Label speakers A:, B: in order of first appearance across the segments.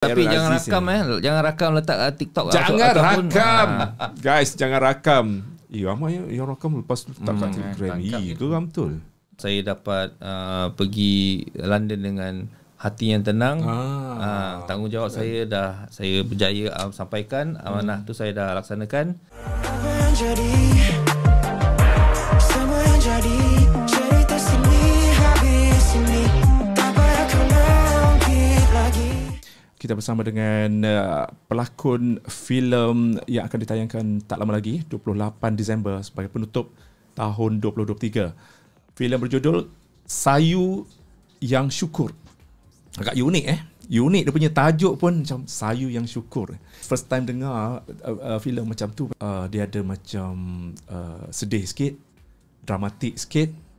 A: Tapi jangan rakam jangan rakam letak TikTok.
B: Jangan rakam. Guys, jangan rakam. Ramai yang rakam lepas tu letak kat Telegram. Itu kan betul.
A: Saya dapat pergi London dengan hati yang tenang. Tanggungjawab saya berjaya sampaikan. Amanah tu saya dah laksanakan.
B: Kita bersama dengan pelakon filem yang akan ditayangkan tak lama lagi, 28 Disember sebagai penutup tahun 2023. Filem berjudul Sayu Yang Syukur. Agak unik Unik dia punya tajuk pun macam Sayu Yang Syukur. First time dengar filem macam tu, dia ada macam sedih sikit, dramatik sikit.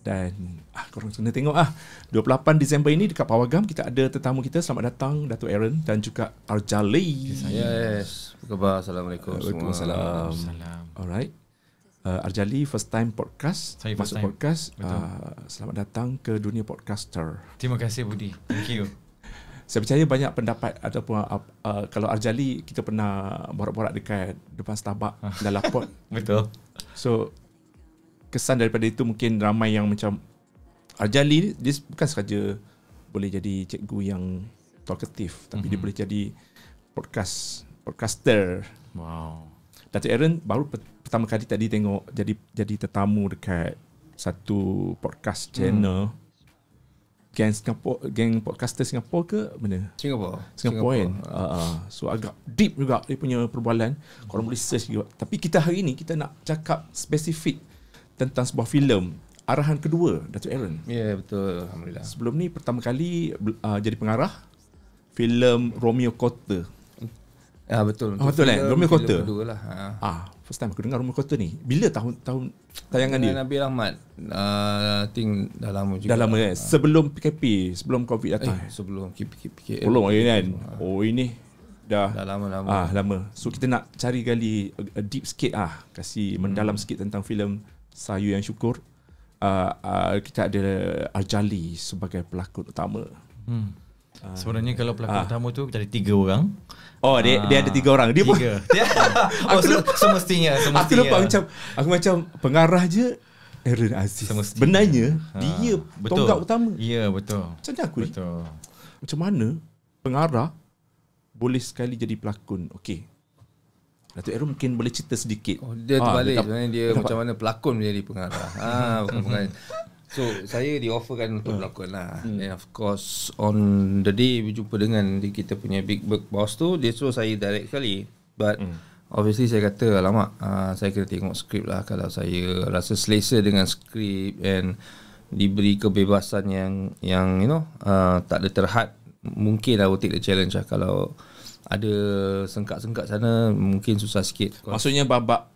B: Dan korang kena tengok 28 Disember ini dekat Pawagam kita ada tetamu kita. Selamat datang Datuk Aaron dan juga Arjali.
A: Yes. Apa khabar? Assalamualaikum.
B: Waalaikumsalam. Alright. Arjali first time podcast.
C: Saya first
B: masuk
C: time.
B: Podcast. Selamat datang ke dunia podcaster.
C: Terima kasih Budi. Thank you.
B: Saya percaya banyak pendapat ataupun kalau Arjali kita pernah borak-borak dekat depan Starbucks dalam pod.
C: Betul.
B: So kesan daripada itu mungkin ramai yang macam Arjali dia bukan sahaja boleh jadi cikgu yang talkative, tapi dia boleh jadi podcaster.
C: Wow.
B: Datuk Aaron baru pertama kali tadi tengok jadi tetamu dekat satu podcast channel. Geng podcaster Singapura ke mana? Singapura kan. So agak deep juga dia punya perbualan. Korang boleh search juga. Tapi kita hari ni kita nak cakap spesifik tentang sebuah filem arahan kedua Datuk Aaron.
A: Ya, betul. Alhamdulillah.
B: Sebelum ni pertama kali jadi pengarah filem Romeo Kota.
A: Betul.
B: Betul Romeo Kota.
A: Kedua lah.
B: First time aku dengar Romeo Kota ni. Bila tahun tayangan dia?
A: Nabil Ahmad. Think dah lama juga.
B: Dah lama kan? Sebelum PKP, sebelum COVID datang.
A: Sebelum PKP.
B: Belum kan? Ini dah
A: lama.
B: Lama. So kita nak cari gali deep sikit kasih mendalam sikit tentang filem Sayu Yang Syukur. Kita ada Arjali sebagai pelakon utama.
C: Sebenarnya kalau pelakon utama tu jadi 3 orang.
B: Dia ada 3 orang. Dia
C: 3. Semestinya.
B: Aku nampak aku macam pengarah je Aaron Aziz. Sebenarnya dia tonggak utama.
C: Ya, betul.
B: Macam mana aku ni?
C: Betul.
B: Macam mana pengarah boleh sekali jadi pelakon? Okey. Datuk Aaron mungkin boleh cerita sedikit.
A: Dia terbalik sebenarnya dia macam mana pelakon menjadi pengarah. Bukan pengarah. So saya di-offerkan untuk berlakon lah. And of course on the day berjumpa dengan kita punya big boss tu, dia suruh saya direct sekali. But obviously saya kata alamak, saya kena tengok skrip lah. Kalau saya rasa selesa dengan skrip and diberi kebebasan yang you know tak ada terhad, mungkin I will take the challenge lah. Kalau ada sengkat-sengkat sana mungkin susah sikit.
B: Maksudnya babak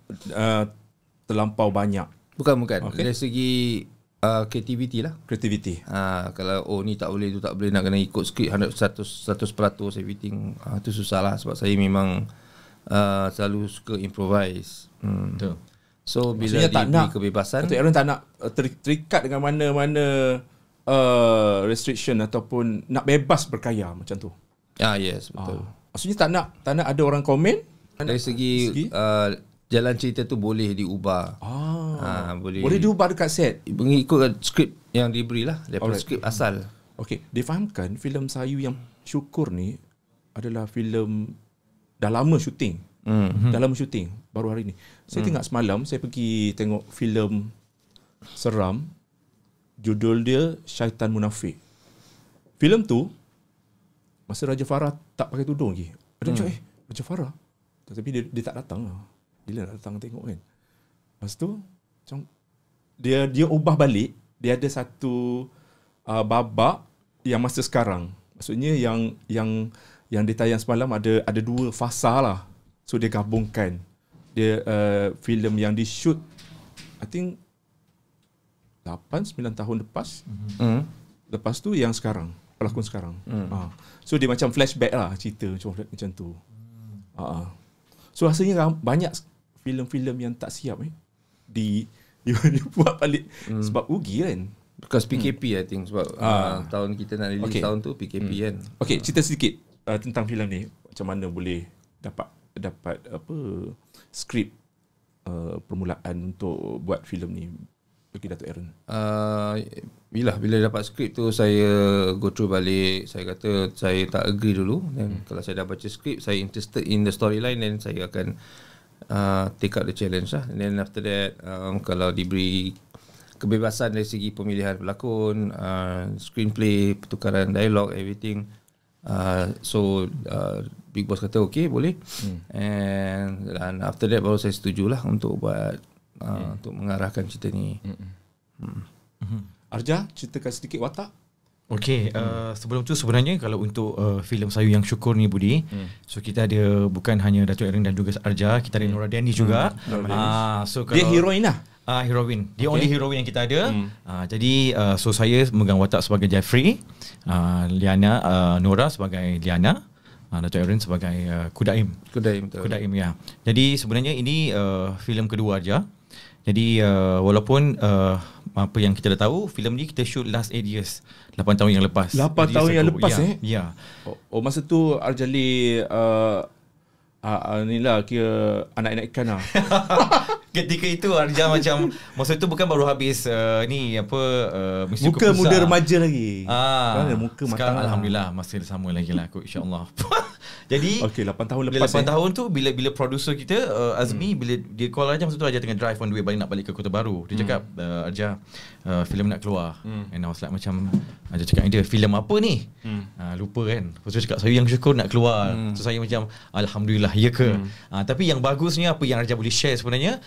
B: terlampau banyak.
A: Bukan. Dari segi creativity lah.
B: Creativity.
A: Kalau ni tak boleh, tu tak boleh, nak kena ikut skrip 100% everything, tu susah lah. Sebab saya memang selalu suka improvise.
C: Betul.
A: So bila diberi kebebasan,
B: Datuk Aaron tak nak terikat dengan mana-mana restriction ataupun nak bebas berkarya macam tu.
A: Yes, betul.
B: Maksudnya tak nak ada orang komen.
A: Dari segi jalan cerita tu boleh diubah.
B: Boleh diubah dekat set
A: mengikut skrip yang diberi lah, daripada skrip asal.
B: Okey, difahamkan filem Sayu Yang Syukur ni adalah filem dah lama syuting. Dah lama syuting, baru hari ni. Saya tengok semalam, saya pergi tengok filem seram, judul dia Syaitan Munafik. Filem tu masa Raja Farah tak pakai tudung lagi. Ada macam Raja Farah, tapi dia tak datang lah. Bila nak datang tengok kan. Lepas tu macam dia ubah balik. Dia ada satu babak yang masa sekarang. Maksudnya yang ditayang semalam ada 2 fasa lah. So dia gabungkan. Dia filem yang di shoot I think 8-9 tahun lepas. Lepas tu yang sekarang, pelakon sekarang. So dia macam flashback lah cerita macam tu. So rasanya banyak filem-filem yang tak siap dibuat balik sebab rugi kan.
A: Because PKP I think sebab tahun kita nak release tahun tu PKP kan.
B: Okay, cerita sedikit. tentang filem ni, macam mana boleh dapat apa skrip permulaan untuk buat filem ni bagi Dato' Aaron?
A: Bila dapat skrip tu, saya go through balik. Saya kata saya tak agree dulu. Dan kalau saya dah baca skrip, saya interested in the storyline, then saya akan take up the challenge lah. And then after that, kalau diberi kebebasan dari segi pemilihan pelakon, screenplay, pertukaran dialog, everything, so Big Boss kata okay, boleh. And after that baru saya setujulah untuk buat untuk mengarahkan cerita ni.
B: Arja, ceritakan sedikit watak.
C: Okey, sebelum tu sebenarnya kalau untuk filem Sayu Yang Syukur ni Budi, so kita ada bukan hanya Dato' Aaron dan juga Arja, kita ada Nora Danish juga. So kalau
B: Dia heroin lah.
C: Heroin. Dia only heroin yang kita ada. Jadi so saya memegang watak sebagai Jeffrey, Liana, Nora sebagai Liana, Dato' Aaron sebagai Kudaim. Kudaim, ya. Jadi sebenarnya ini filem kedua Arja. Jadi walaupun apa yang kita dah tahu, filem ni kita shoot last 8 years, 8 tahun yang lepas.
B: 8 tahun yang lepas
C: Ya.
B: Masa tu Arjali inilah kira anak-anak ikan lah.
C: Ketika itu Arja macam masa itu bukan baru habis ni apa misi
B: muka
C: besar.
B: Muda remaja lagi. Muka
C: sekarang
B: matang.
C: alhamdulillah masih sama lagi lah aku, insya-Allah. Jadi
B: okey, 8 tahun lepas.
C: 8 tahun tu bila producer kita Azmi, bila dia call Arja masa tu, Arja tengah drive on the way balik nak balik ke Kota Baru. Dia cakap Arja, filem nak keluar. And I was like macam, Arja cakap dia filem apa ni? Lupa kan. Lepas tu cakap Sayu Yang Syukur nak keluar. So saya macam alhamdulillah, ya ke? Tapi yang bagusnya apa yang Arja boleh share sebenarnya,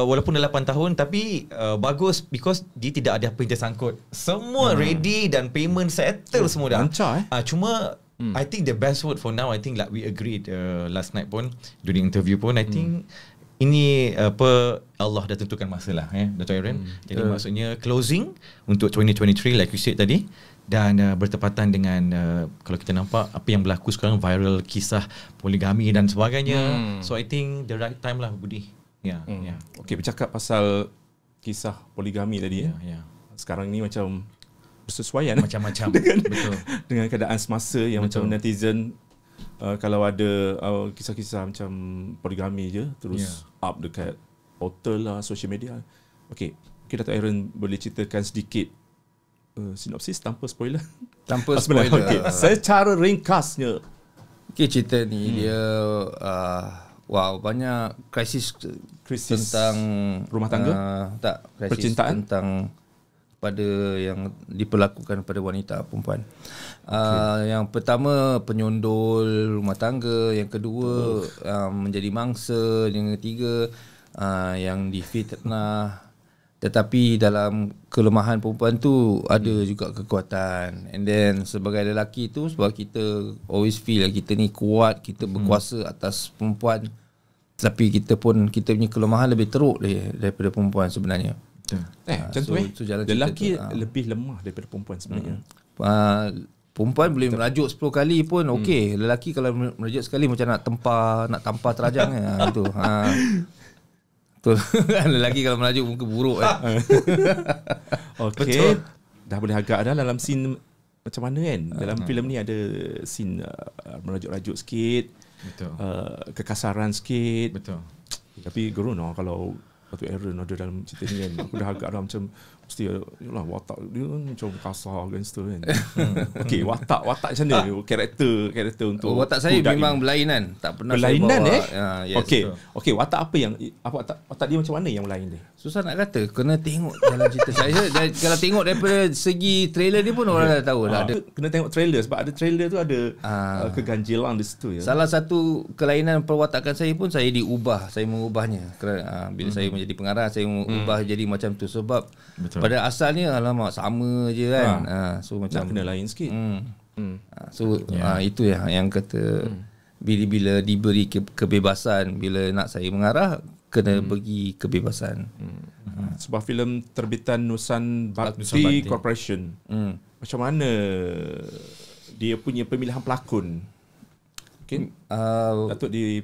C: walaupun dah 8 tahun tapi bagus because dia tidak ada apa yang tersangkut. Semua ready dan payment settle semua dah.
B: Lancar
C: Cuma I think the best word for now, I think like we agreed last night pun, during interview pun, I think ini apa Allah dah tentukan masa lah Dato' Aaron. Jadi maksudnya closing untuk 2023 like you said tadi, dan bertepatan dengan kalau kita nampak apa yang berlaku sekarang, viral kisah poligami dan sebagainya. So I think the right time lah Budi. Ya.
B: Okey, bercakap pasal kisah poligami tadi sekarang ni macam bersesuaian
C: macam-macam
B: dengan keadaan semasa yang macam netizen kalau ada kisah-kisah macam poligami je terus up dekat portal lah, social media. Okey, Dato' Aaron boleh ceritakan sedikit sinopsis tanpa spoiler?
A: Tanpa spoiler.
B: Okay. Secara ringkasnya.
A: Okey, cerita ni dia banyak krisis tentang
B: rumah tangga?
A: Tak, krisis
B: percintaan
A: tentang pada yang diperlakukan pada wanita perempuan. Yang pertama penyondol rumah tangga, yang kedua menjadi mangsa, yang ketiga yang difitnah. Tetapi dalam kelemahan perempuan tu ada juga kekuatan. And then sebagai lelaki tu, sebab kita always feel kita ni kuat, kita berkuasa atas perempuan, tapi kita punya kelemahan lebih teruk daripada perempuan sebenarnya.
B: Macam tu lelaki lebih lemah daripada perempuan sebenarnya.
A: Perempuan boleh merajuk 10 kali pun okey. Lelaki kalau merajuk sekali macam nak tampar terajang itu. Betul. Lelaki kalau merajuk muka buruk
B: Okey. Dah boleh agak dah dalam scene macam mana kan. Dalam filem ni ada scene merajuk-rajuk sikit.
C: Betul.
B: Kekasaran sikit.
C: Betul.
B: Tapi gerono kalau Dato' Aaron ada dalam cerita ni kan, aku dah agak dah macam mesti yalah watak dia kan macam kasar gangster kan. Okey, watak macam mana karakter untuk
A: watak saya memang berlainan, tak pernah
B: berlainan
A: saya bawa.
B: Yes, okey, watak apa yang watak dia macam mana yang lain dia?
A: Susah nak kata, kena tengok dalam cerita saya. Kalau tengok daripada segi trailer dia pun orang dah tahu dah ada.
B: Kena tengok trailer sebab ada trailer tu ada keganjilan di situ ya.
A: Salah satu kelainan perwatakan saya pun saya mengubahnya. Kerana bila saya menjadi pengarah, saya mengubah jadi macam tu sebab pada asalnya alamak sama je kan. So macam
B: nak kena lain sikit.
A: Itu yang kata bila diberi kebebasan, bila nak saya mengarah kena bagi kebebasan.
B: Sebuah filem terbitan Nusan Bakti Corporation. Macam mana dia punya pemilihan pelakon? Okay. Datuk di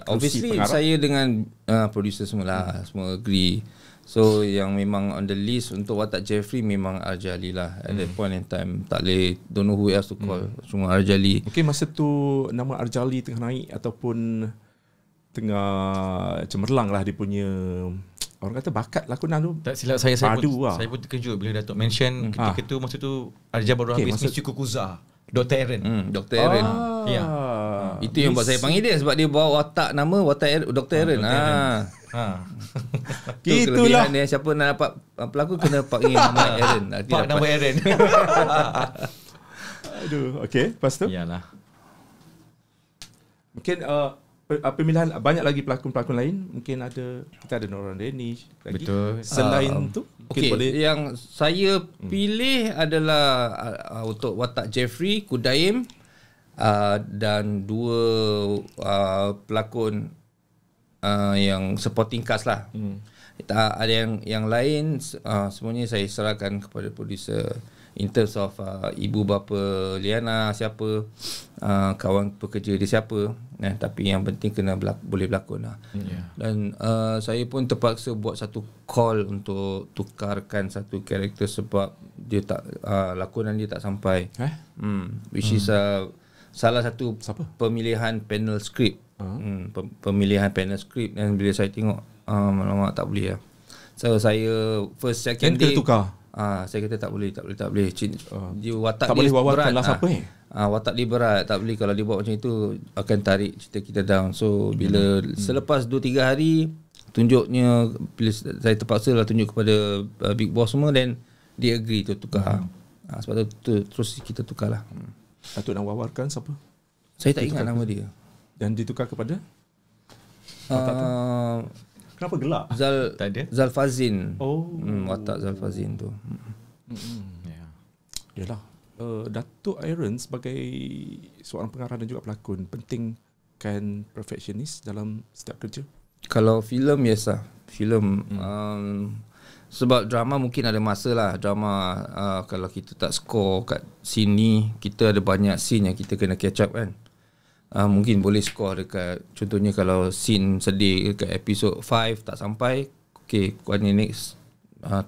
A: obviously
B: pengarah.
A: saya dengan producer semua agree. So yang memang on the list untuk watak Jeffrey memang Arjali lah. At that point in time tak boleh, don't know who else to call. Cuma Arjali.
B: Mungkin masa tu nama Arjali tengah naik ataupun tengah cemerlang lah dia punya, orang kata bakat lakonan tu.
C: Tak silap saya
B: lah.
C: pun terkejut bila Datuk mention ketika tu, masa tu Arja baru habis Miss Kukuza, Dr. Aaron.
A: Dr. Aaron.
C: Ya.
A: Itu yang buat saya panggil dia sebab dia bawa watak nama Dr. Aaron.
B: Gitulah.
A: Dia siapa nak dapat pelakon kena panggil nama Aaron.
C: Pak nama Aaron.
B: Aduh, okey, lepas tu?
C: Iyalah.
B: Mungkin pemilihan banyak lagi pelakon-pelakon lain. Mungkin kita ada Nora Danish lagi.
C: Betul.
B: Selain tu, mungkin boleh.
A: Yang saya pilih adalah untuk watak Jeffrey, Kudaim, dan 2 pelakon yang supporting cast lah. Tak ada yang lain, semuanya saya serahkan kepada producer. In terms of ibu bapa Liana siapa, kawan pekerja dia siapa, tapi yang penting kena boleh berlakon lah. Dan saya pun terpaksa buat satu call untuk tukarkan satu karakter sebab dia tak lakonan dia tak sampai. Which is salah satu pemilihan panel script. Pemilihan panel script, dan bila saya tengok alamak tak boleh lah. So saya first second day
B: tukar.
A: Saya kata tak boleh. Dia watak
B: tak
A: dia
B: boleh
A: berat
B: lah siapa
A: watak dia berat, tak boleh. Kalau dia buat macam itu akan tarik cerita kita down. So bila selepas 2-3 hari tunjuknya, bila saya terpaksa lah tunjuk kepada big boss semua, dan dia agree tu tukar. Sebab tu terus kita tukar lah.
B: Datuk nak wawarkan siapa?
A: Saya tak ingat nama dia.
B: Dan ditukar kepada kenapa gelak?
A: Zalfazin. Watak Zalfazin tu.
B: Yalah. Datuk Aaron sebagai seorang pengarah dan juga pelakon, pentingkan perfectionist dalam setiap kerja.
A: Kalau filem, yes lah. Filem sebab drama mungkin ada masa lah. Drama kalau kita tak score kat sini, kita ada banyak scene yang kita kena catch up kan. Mungkin boleh score dekat, contohnya kalau scene sedih dekat episode 5 tak sampai, okay, kuatnya next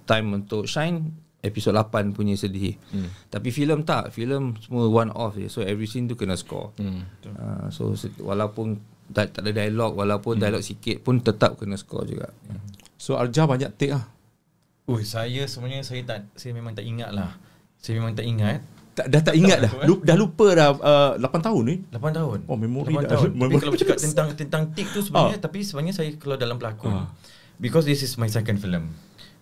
A: time untuk shine episode 8 punya sedih. Tapi filem tak, filem semua one off je. So every scene tu kena score. So walaupun tak ada dialog, walaupun dialog sikit pun tetap kena score juga.
B: So Arja banyak take lah.
C: Saya sebenarnya saya memang tak ingat lah. Saya memang tak ingat.
B: Dah tak ingat dah. Dah lupa dah 8 tahun ni.
C: 8 tahun.
B: Oh, memori
C: 8
B: dah.
C: Tahun. Tapi kalau bercakap tentang tik tu sebenarnya, tapi sebenarnya saya kalau dalam pelakon, because this is my second film.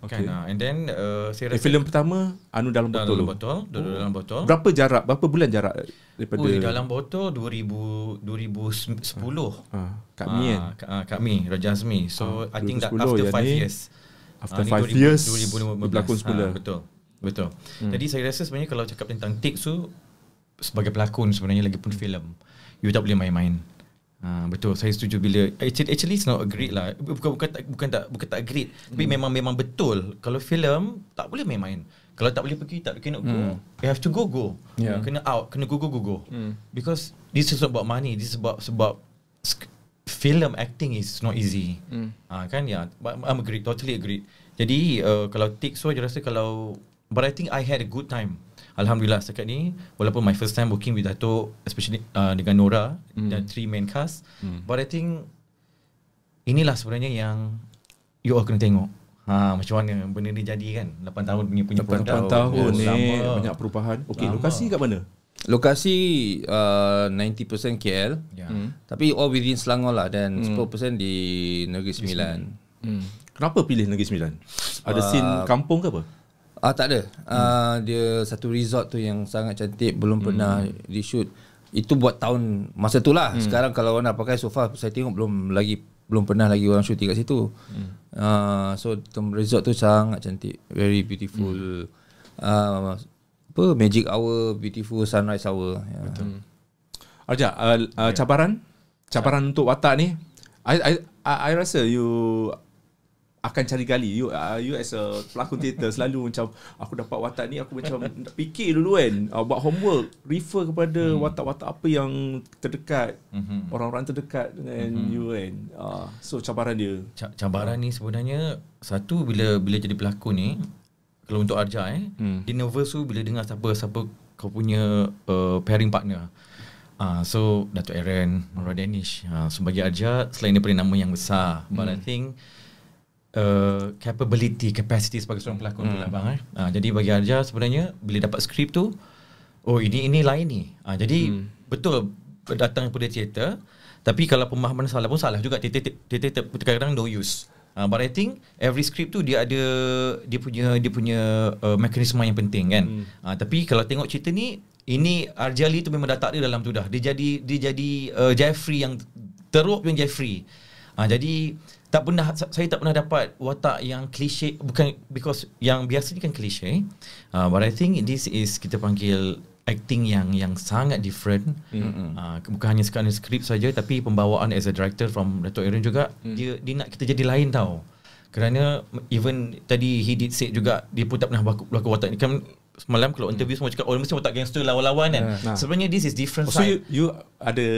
C: Okay. And then saya rasa
B: filem pertama dalam botol.
C: Dalam botol.
B: Berapa bulan jarak daripada
C: dalam botol 2010.
B: Kak Mi kan.
C: Kak Mi, Raja Azmi. So I think that
B: 2010,
C: after 5 years.
B: After 5 years
C: 2015
B: berlakon semula.
C: Betul. Jadi saya rasa sebenarnya kalau cakap tentang take tu, sebagai pelakon sebenarnya lagi pun filem, you tak boleh main-main. Betul, saya setuju bila actually it's not agreed lah. Bukan tak agreed, tapi memang betul. Kalau filem tak boleh main-main. Kalau tak boleh pergi, tak kena go. You have to go. Kena out, kena go. Because this is about money. This is about film acting is not easy. Kan ya, I'm agree, totally agree. Jadi kalau take so je rasa kalau, but I think I had a good time. Alhamdulillah setakat ni, walaupun my first time working with Dato', especially dengan Nora dan 3 main cast, but I think inilah sebenarnya yang you all kena tengok. Macam mana benda ni jadi kan. 8 tahun punya
B: 8 tahun ni banyak perubahan. Okey, lokasi kat mana?
A: Lokasi 90% KL, tapi all within Selangor lah, dan 10% di Negeri Sembilan.
B: Kenapa pilih Negeri Sembilan? Ada scene kampung ke apa?
A: Tak ada. Dia satu resort tu yang sangat cantik, belum pernah di shoot. Itu buat tahun masa tu lah. Sekarang kalau orang nak pakai sofa, saya tengok belum pernah lagi orang shooting kat situ. So resort tu sangat cantik, very beautiful. Magic hour, beautiful sunrise hour.
B: Betul. Arja, cabaran untuk watak ni, I rasa you akan cari gali. You as a pelakon teater selalu macam aku dapat watak ni, aku macam fikir dulu kan, buat homework, refer kepada watak-watak apa yang terdekat, orang-orang terdekat dengan you kan. So cabaran dia.
C: Cabaran ni sebenarnya satu, bila jadi pelakon ni, kalau untuk Arja dia nervous tu bila dengar siapa kau punya pairing partner. So Dato' Aaron, Nora Danish. So bagi Arja, selain daripada nama yang besar, but I think capacity sebagai seorang pelakon tu lah bang. Jadi bagi Arja sebenarnya bila dapat skrip tu, ini lain ni. Jadi betul datang daripada teater, tapi kalau pemahaman salah pun salah juga. Teater kadang-kadang no use. But I think every script tu dia ada dia punya mekanisme yang penting kan. Tapi kalau tengok cerita ni, ini Arja Lee tu memang dah tak ada dalam tu dah. Dia jadi Jeffrey yang teruk yang Jeffrey. Jadi saya tak pernah dapat watak yang klise, bukan because yang biasa ni kan klise. But I think this is kita panggil acting yang sangat different. Bukan hanya sekadar skrip saja, tapi pembawaan as a director from Dato' Aaron juga. Dia nak kita jadi lain tau. Kerana even tadi he did say juga, dia pun tak pernah berlaku watak ni kan. Semalam kalau interview semua cakap mesti watak gangster lawan-lawan kan. Sebenarnya this is different side.
B: So you ada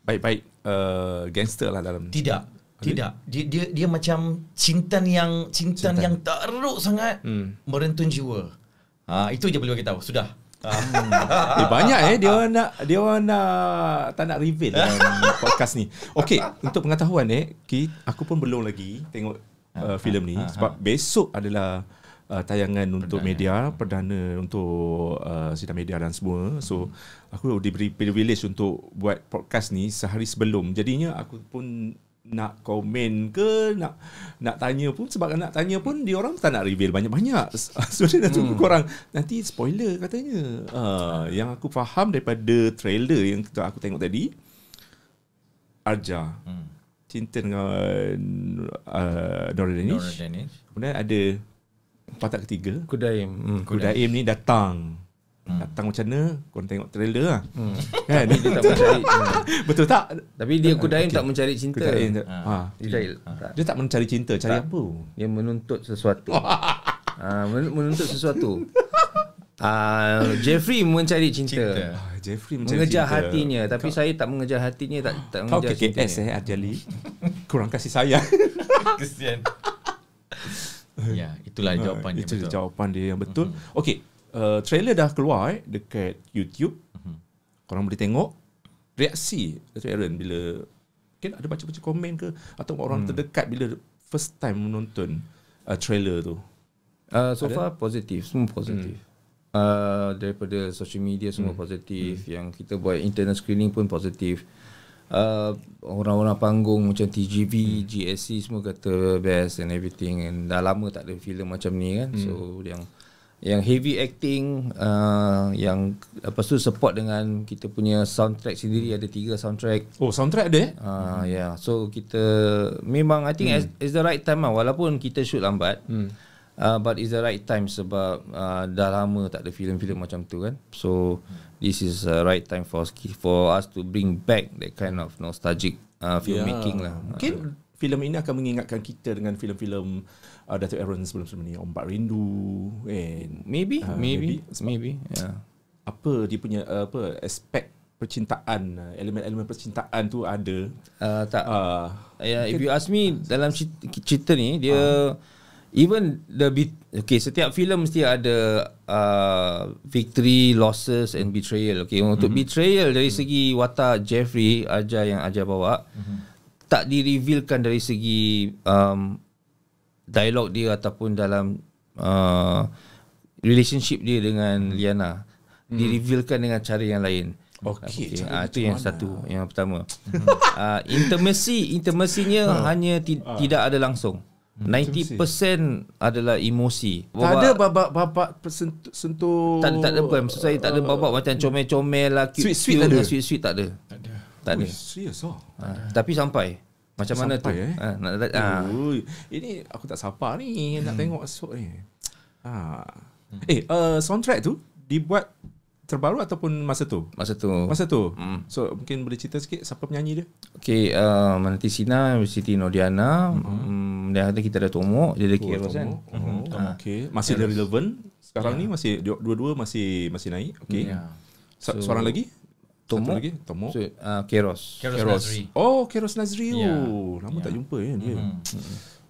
B: baik-baik gangster lah dalam.
C: Tidak. Dia macam cintan yang teruk sangat, merentun jiwa. Itu je boleh bagi tahu. Sudah.
B: Banyak dia orang nak tak nak reveal dalam podcast ni. Okey, untuk pengetahuan aku pun belum lagi tengok filem ni sebab besok adalah tayangan untuk media perdana untuk sidang media dan semua. So aku diberi privilege untuk buat podcast ni sehari sebelum. Jadinya aku pun nak komen ke nak tanya pun, sebab nak tanya pun dia orang tak nak reveal banyak-banyak. So dia nak tunggu korang nanti spoiler katanya. Yang aku faham daripada trailer yang aku tengok tadi, Arja cinta dengan Nora Danish. Kemudian ada watak ketiga, Kudaim ni datang macam mana? Korang tengok trailer lah.
A: Kan? Dia tak mencari
B: betul tak?
A: Tapi dia Kudaim tak mencari cinta.
B: Dia tak mencari cinta. Cari apa?
A: Dia menuntut sesuatu. Menuntut sesuatu. Jeffrey mencari cinta.
B: Jeffrey mencari
A: mengejar
B: cinta.
A: Hatinya. Tapi saya tak mengejar hatinya. Tak
B: kau
A: mengejar
B: KKS Arja Lee. Kurang kasih sayang.
C: Kesian. Ya, itulah jawapan dia.
B: Itu jawapan dia yang betul. Okey, trailer dah keluar dekat YouTube. Korang boleh tengok reaksi Dato' Aaron bila mungkin ada baca-baca komen ke atau orang terdekat bila first time menonton trailer tu.
A: So far positif, semua positif. Daripada social media semua positif. Yang kita buat internal screening pun positif. Orang-orang panggung macam TGV, GSC semua kata best and everything, and dah lama tak ada filem macam ni kan. So yang heavy acting, yang lepas tu support dengan kita punya soundtrack sendiri, ada 3 soundtrack.
B: Soundtrack ada
A: yeah. So kita memang I think it's the right time lah, walaupun kita shoot lambat. But it's the right time sebab dah lama tak ada filem-filem macam tu kan. So this is the right time for us to bring back that kind of nostalgic filmmaking lah.
B: Mungkin filem ini akan mengingatkan kita dengan filem-filem Dato' Aaron sebelum-sebelum ni, Ombak Rindu
A: maybe yeah.
B: Apa dia punya aspek percintaan, elemen-elemen percintaan tu ada
A: tak if you ask me, dalam cerita ni dia even setiap filem mesti ada victory, losses and betrayal. Untuk betrayal dari segi watak Jeffrey Arja yang Arja bawa, tak direvealkan dari segi dialog dia ataupun dalam relationship dia dengan Liana. Direvealkan dengan cara yang lain. Itu yang satu, yang pertama. Intimasinya hanya tidak ada langsung. 90% adalah emosi.
B: Tak ada babak sentuh.
A: Tak ada apa. Maksud saya tak ada babak macam comel-comel lah,
B: sweet ada.
A: Sweet tak ada. Tak ada.
B: Serius
A: tapi sampai macam mana tu?
B: Ini aku tak sabar ni nak tengok esok ni. Soundtrack tu dibuat terbaru ataupun masa tu?
A: Masa tu.
B: Masa tu. So mungkin boleh cerita sikit siapa penyanyi dia?
A: Okay, Menanti Sina, Siti Nordiana, dan ada kita ada Tomok, dia ada Keros kan.
B: Okay. Masih relevan sekarang ni, masih dua-dua masih naik. Okay. Seorang lagi?
A: Tomok.
B: Satu lagi? Tomok.
A: So, Keros.
C: Nazri.
B: Oh, Keros Nazri. Lama tak jumpa dia.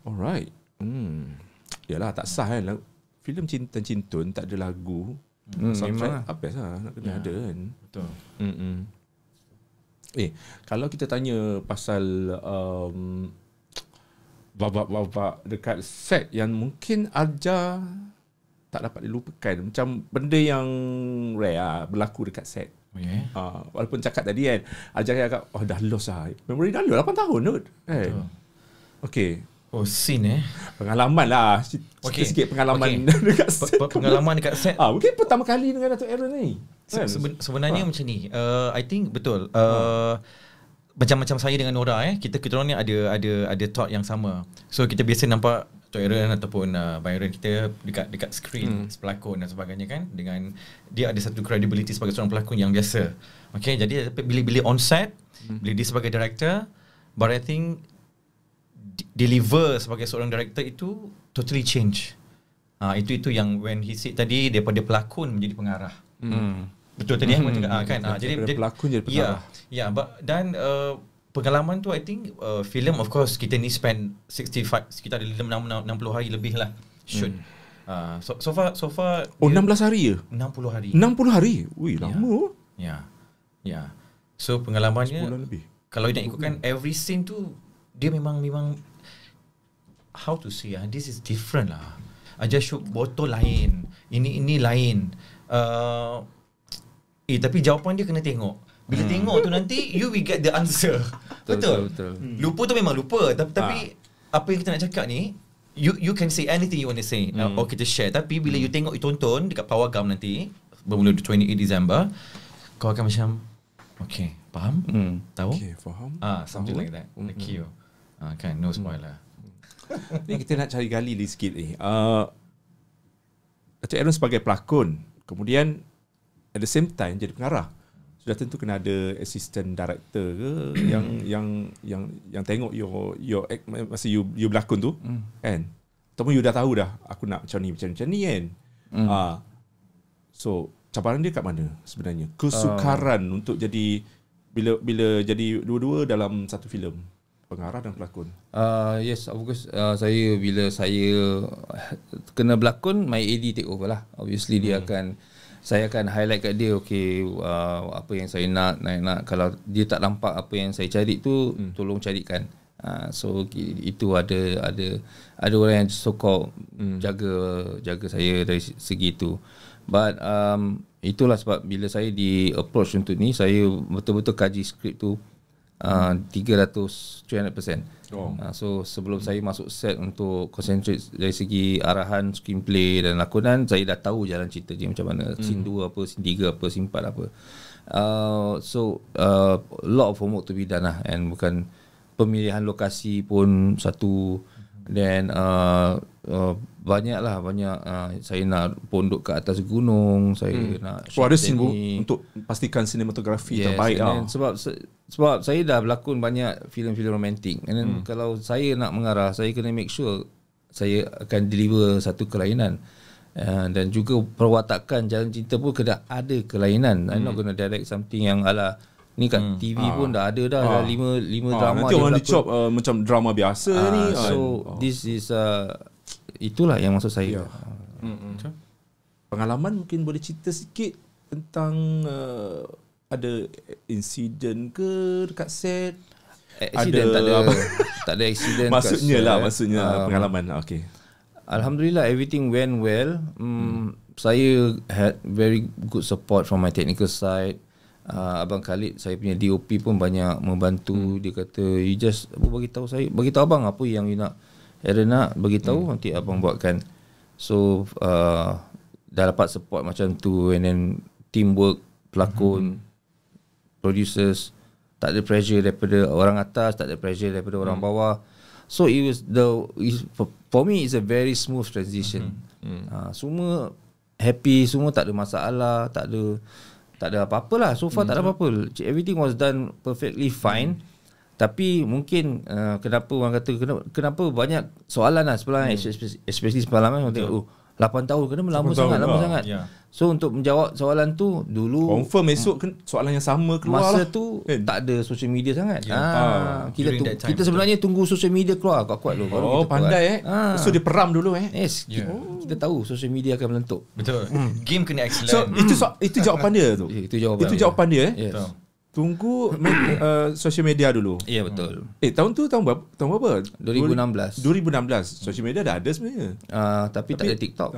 B: Alright. Yalah, tak sah kan. Filem Cinta Cintun tak ada lagu.
A: Memang
B: apa lah nak kena ada kan.
C: Betul.
B: Kalau kita tanya pasal babak-babak dekat set yang mungkin Arja tak dapat dilupakan, macam benda yang rare berlaku dekat set. Walaupun cakap tadi kan, Arja cakap dah lost lah. Memory dah lost 8 tahun kot kan. Okay.
C: Oh, scene
B: pengalaman lah. Sikit pengalaman dekat set.
C: Pengalaman dekat set.
B: Mungkin pertama kali dengan Dato' Aaron ni.
C: Sebenarnya macam ni. I think betul. Macam saya dengan Nora kita orang ni ada thought yang sama. So kita biasa nampak Dato' Aaron ataupun Byron kita dekat screen pelakon dan sebagainya kan, dengan dia ada satu credibility sebagai seorang pelakon yang biasa. Okay, jadi bila on set, bila dia sebagai director, but I think deliver sebagai seorang director itu totally change. Itu yang when he said tadi, daripada pelakon menjadi pengarah. Betul tadi yang cakap kan. Jadi
B: pelakon jadi pengarah.
C: Dan pengalaman tu I think film of course kita ni spend 65 sekitar 60 hari lebih lah shoot. So far
B: 16 hari ya?
C: 60 hari.
B: 60 hari. Wih, lama.
C: Ya. So pengalamannya
B: lebih.
C: Kalau nak ikutkan every scene tu dia memang how to say this is different lah. Aja shoot botol lain, ini lain. Tapi jawapan dia kena tengok. Bila tengok tu nanti you will get the answer. Betul. Lupa tu memang lupa, tapi apa yang kita nak cakap ni, you can say anything you want to say, or kita share. Tapi bila you tengok, you tonton dekat Pawagam nanti bermula 28 Disember, kau akan macam okay, faham? Tahu?
B: Okay, faham.
C: Something like that. The cue. Kan, no spoiler.
B: Ni kita nak cari gali sikit ni. Dato' Aaron sebagai pelakon, kemudian at the same time jadi pengarah. Sudah tentu kena ada assistant director ke yang tengok your act masa you berlakon tu, kan? Ataupun you dah tahu dah aku nak macam ni kan. So cabaran dia kat mana sebenarnya? Kesukaran untuk jadi bila jadi dua-dua dalam satu filem, pengarah dan pelakon.
A: Yes, of course. Bila saya kena berlakon, my AD take over lah. Obviously saya akan highlight kat dia, okay, apa yang saya nak. Kalau dia tak nampak apa yang saya cari tu, tolong carikan. So itu ada orang yang so called jaga saya dari segi itu. But itulah sebab bila saya di approach untuk ni, saya betul-betul kaji skrip tu 300%. So sebelum saya masuk set untuk concentrate dari segi arahan, screenplay dan lakonan, saya dah tahu jalan cerita dia macam mana, scene 2 apa, scene 3 apa, scene 4 apa. So lot of homework to be done lah. And bukan pemilihan lokasi pun satu. Dan banyak saya nak pondok ke atas gunung, saya nak
B: ada scene untuk pastikan sinematografi terbaik lah.
A: Sebab saya dah berlakon banyak filem-filem romantik. And then kalau saya nak mengarah, saya kena make sure saya akan deliver satu kelainan. Dan juga perwatakan jalan cerita pun kena ada kelainan. I'm not gonna direct something yang ala ni kat TV pun dah ada dah 5 drama.
B: Nanti orang dicop macam drama biasa ni.
A: So this is itulah yang maksud saya.
B: Pengalaman mungkin boleh cerita sikit tentang ada insiden ke dekat set?
A: Accident tak ada accident.
B: Maksudnya pengalaman. Okay.
A: Alhamdulillah everything went well. Saya had very good support from my technical side. Abang Khalid, saya punya DOP pun banyak membantu. Dia kata you just beritahu abang apa yang you nak, Aaron nak beritahu, nanti abang buatkan. So dah dapat support macam tu. And then teamwork, pelakon, producers, tak ada pressure daripada orang atas, tak ada pressure daripada orang bawah. So it was for me it's a very smooth transition. Semua happy semua, tak ada masalah, tak ada apa-apa lah. So far tak ada apa-apa. Everything was done perfectly fine. Tapi mungkin kenapa orang kata kenapa banyak soalan lah sebenarnya, especially semalam kan, 8 tahun kenapa lama sangat.
C: Yeah.
A: So untuk menjawab soalan tu, dulu
B: confirm esok soalan yang sama keluar
A: masa
B: lah.
A: tu tak ada social media sangat.
C: During that time,
A: Kita sebenarnya tunggu social media keluar kuat-kuat dulu. baru kita
B: pandai
A: keluar.
B: So dia peram dulu
A: Yes, kita tahu social media akan melentuk.
C: Betul. Game kena
B: So
C: excellent.
B: itu jawapan dia tu.
A: Itu jawapan.
B: Itu jawapan dia
A: Yes.
C: Betul.
B: Tunggu social media dulu.
A: Ya, betul.
B: Tahun berapa?
A: 2016.
B: 2016. Social media dah ada sebenarnya.
A: Tapi tak ada TikTok.